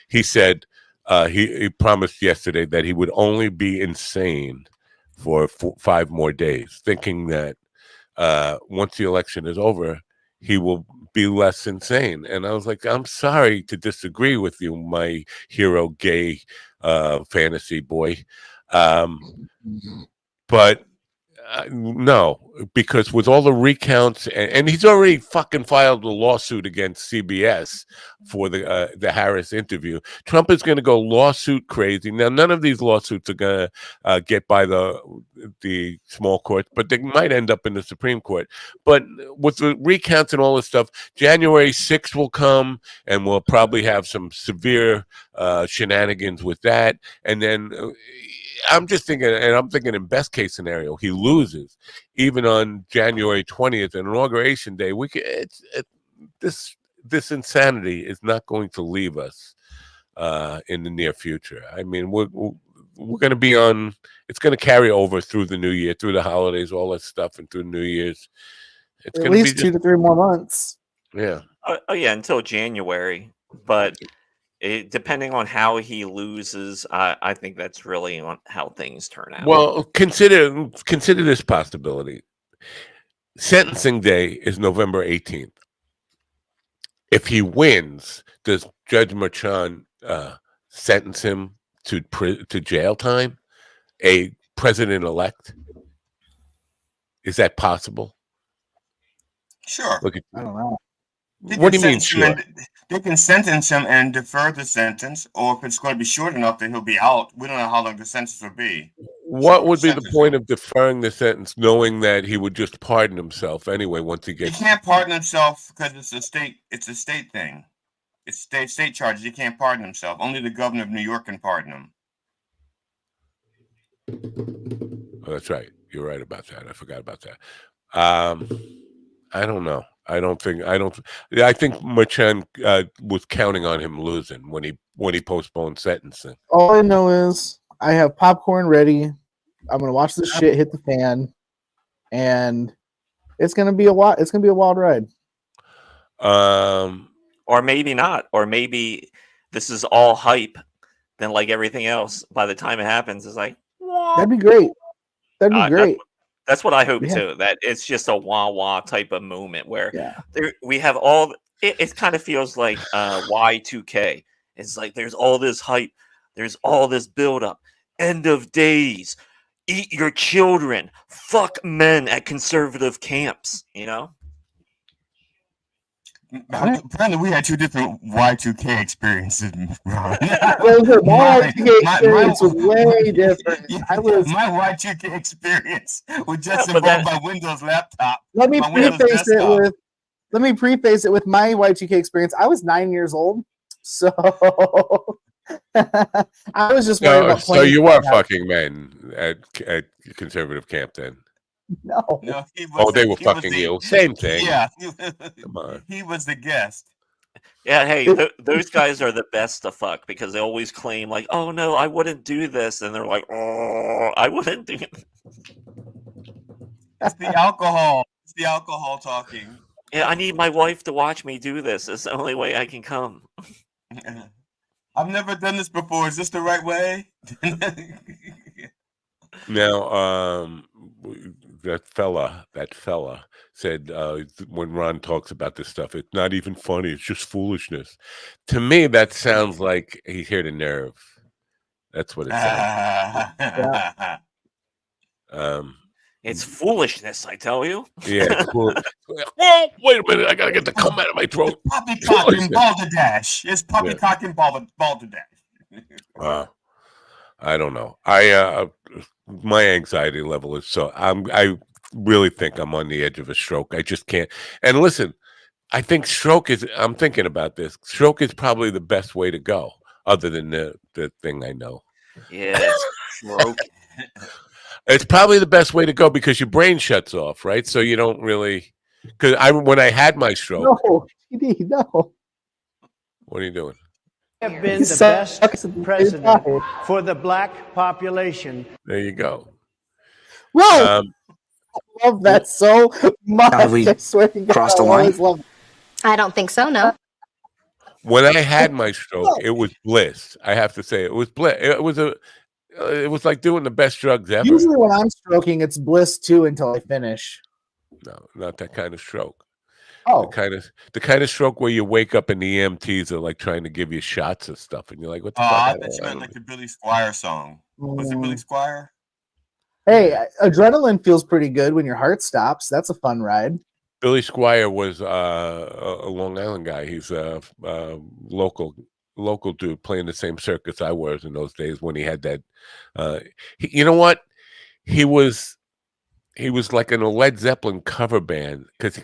He said he promised yesterday that he would only be insane for 5 more days, thinking that once the election is over, he will be less insane. And I was like, I'm sorry to disagree with you, my hero gay fantasy boy. But no, because with all the recounts, and he's already fucking filed a lawsuit against CBS for the Harris interview. Trump is going to go lawsuit crazy. Now, none of these lawsuits are going to get by the small court, but they might end up in the Supreme Court. But with the recounts and all this stuff, January 6th will come, and we'll probably have some severe shenanigans with that. And then I'm just thinking, and I'm thinking in best case scenario, he loses. Even on January 20th, Inauguration Day, this insanity is not going to leave us in the near future. I mean, we're going to be on. It's going to carry over through the new year, through the holidays, all that stuff, and through New Year's. It's at least 2 to 3 more months. Yeah. Oh yeah, until January. But depending on how he loses, I think that's really on how things turn out. Well, consider this possibility. Sentencing day is November 18th. If he wins, does Judge Merchan sentence him to jail time? A president-elect? Is that possible? Sure. I don't know. What do you mean, sure? They can sentence him and defer the sentence, or if it's going to be short enough that he'll be out, we don't know how long the sentence will be. What would be the point of deferring the sentence, knowing that he would just pardon himself anyway once he gets? He can't pardon himself because it's a state thing. It's state charges. He can't pardon himself. Only the governor of New York can pardon him. Oh, that's right. You're right about that. I forgot about that. I don't know. I think Merchan was counting on him losing when he postponed sentencing. All I know is I have popcorn ready. I'm gonna watch this shit hit the fan, and it's gonna be a wild ride. Or maybe not. Or maybe this is all hype. Then, like everything else, by the time it happens, it's like that'd be great. That'd be great. That's what I hope too. That it's just a wah wah type of moment where we have all. It kind of feels like Y2K. It's like there's all this hype, there's all this buildup. End of days, eat your children, fuck men at conservative camps. You know. Apparently, we had 2 different Y2K experiences, Ron. My Y2K experience was way different. My Y2K experience was just involved my Windows laptop. Let me preface it with my Y2K experience. I was 9 years old, so I was just worried about playing. So you were fucking men at conservative camp then? No. They were fucking you. Same thing. Yeah. Come on. He was the guest. Yeah, hey, those guys are the best to fuck because they always claim like, "Oh no, I wouldn't do this," and they're like, "Oh, I wouldn't do it." It's the alcohol. It's the alcohol talking. Yeah, I need my wife to watch me do this. It's the only way I can come. I've never done this before. Is this the right way? Now, that fella said when Ron talks about this stuff, it's not even funny. It's just foolishness. To me, that sounds like he's here to nerve. That's what it sounds like. It's foolishness, I tell you. Yeah. It's cool. Well, wait a minute. I gotta get the cum out of my throat. Poppycock and balderdash. It's poppycock and balderdash. I don't know. My anxiety level is so. I really think I'm on the edge of a stroke. I just can't. And listen, I think stroke is. I'm thinking about this. Stroke is probably the best way to go, other than the thing I know. Yeah, stroke. It's probably the best way to go because your brain shuts off, right? So you don't really. Because when I had my stroke. No, TD, no. What are you doing? have been the best president for the black population. There you go. Whoa! I love that so much. I swear to God, crossed the I line? always love it. I don't think so, no. When I had my stroke, it was bliss. I have to say, it was bliss. It was like doing the best drugs ever. Usually when I'm stroking, it's bliss too until I finish. No, not that kind of stroke. Oh, the kind of stroke where you wake up and the EMTs are like trying to give you shots of stuff, and you're like, "What the fuck?" I thought you meant like the Billy Squire song. Was it Billy Squire? Hey, adrenaline feels pretty good when your heart stops. That's a fun ride. Billy Squire was a Long Island guy. He's a local dude playing the same circus I was in those days when he had that. You know what? He was like in a Led Zeppelin cover band because he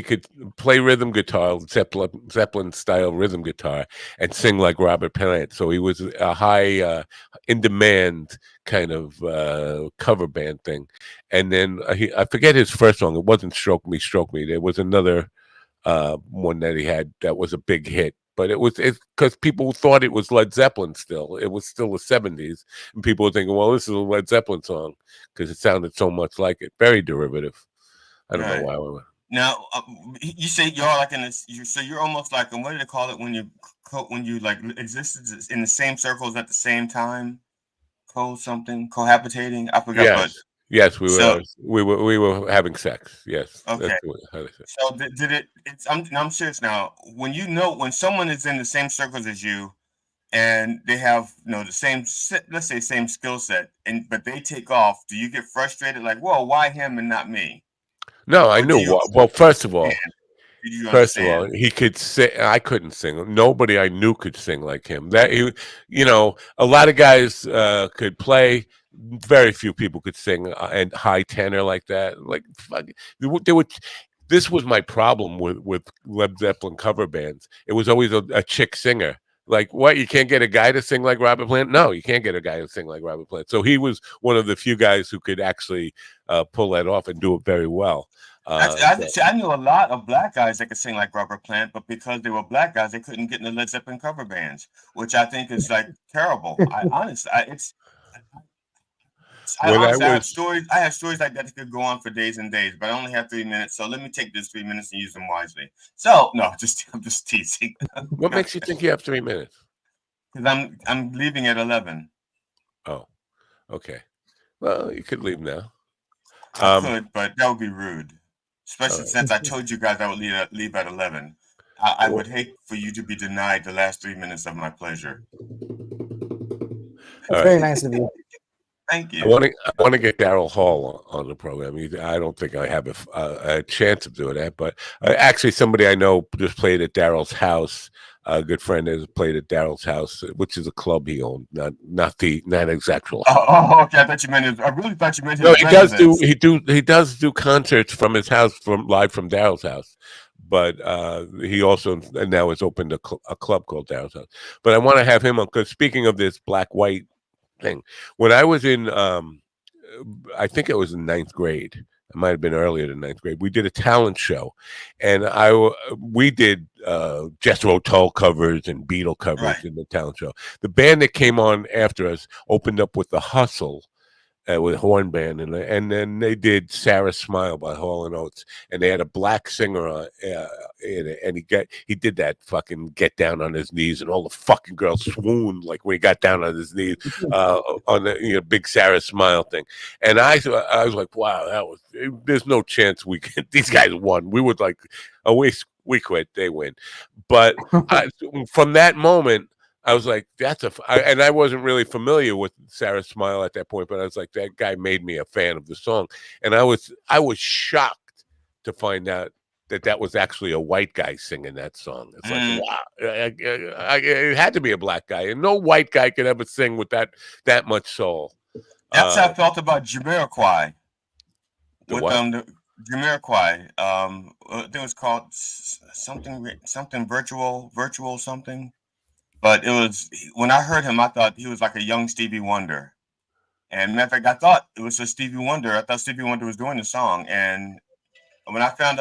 could play rhythm guitar, Zeppelin style rhythm guitar, and sing like Robert Plant. So he was a high in demand kind of cover band thing. And then I forget his first song. It wasn't Stroke Me, Stroke Me. There was another one that he had that was a big hit. But it's because people thought it was Led Zeppelin still. It was still the 70s. And people were thinking, well, this is a Led Zeppelin song because it sounded so much like it. Very derivative. I don't know why we were. Now, you say you're like in this, so you're almost like, what do they call it when you like exist in the same circles at the same time? Cohabitating? I forgot. Yes. Yes, we were having sex. Yes. Okay. So did it? I'm serious now. When someone is in the same circles as you, and they have the same, let's say same skill set, but they take off, do you get frustrated? Like, whoa, why him and not me? No, I knew. Well, first of all, understand? he could sing. I couldn't sing. Nobody I knew could sing like him. A lot of guys could play. Very few people could sing and high tenor like that. Like, this was my problem with Led Zeppelin cover bands. It was always a chick singer. Like, what? You can't get a guy to sing like Robert Plant? No, you can't get a guy to sing like Robert Plant. So he was one of the few guys who could actually pull that off and do it very well. I knew a lot of black guys that could sing like Robert Plant, but because they were black guys, they couldn't get in the Led Zeppelin cover bands, which I think is like terrible. I have stories like that could go on for days and days, but I only have 3 minutes, so let me take this 3 minutes and use them wisely. So no, I'm just teasing. What makes you think you have 3 minutes? Because I'm leaving at 11. Oh, okay. Well, you could leave now. I could, but that would be rude, especially since I told you guys I would leave at 11. I would hate for you to be denied the last 3 minutes of my pleasure. That's very nice of you. Thank you. I want to get Daryl Hall on the program. I don't think I have a chance of doing that, but actually somebody I know just played at Daryl's house. A good friend has played at Daryl's house, which is a club he owned, not his actual house. Oh, okay. I really thought you meant his No, he does do concerts from his house, live from Daryl's house. But he also now has opened a club called Daryl's House. But I want to have him on, because speaking of this black-white thing, when I was in, I think it was in 9th grade. It might have been earlier than 9th grade. We did a talent show, and we did Jethro Tull covers and Beatle covers in the talent show. The band that came on after us opened up with The Hustle. With horn band, and then they did Sarah Smile by Hall & Oates, and they had a black singer on in it, and he did that fucking get down on his knees, and all the fucking girls swooned like when he got down on his knees on the big Sarah Smile thing, and I was like, wow, there's no chance these guys won. We would like, we quit, they win, but from that moment. I was like, and I wasn't really familiar with Sarah Smile at that point, but I was like, that guy made me a fan of the song. And I was shocked to find out that was actually a white guy singing that song. It's like, wow, it had to be a black guy. And no white guy could ever sing with that much soul. That's how I felt about Jamiroquai. Jamiroquai. I think it was called something virtual something. But it was, when I heard him, I thought he was like a young Stevie Wonder. And matter of fact, I thought it was a Stevie Wonder. I thought Stevie Wonder was doing the song. And when I found out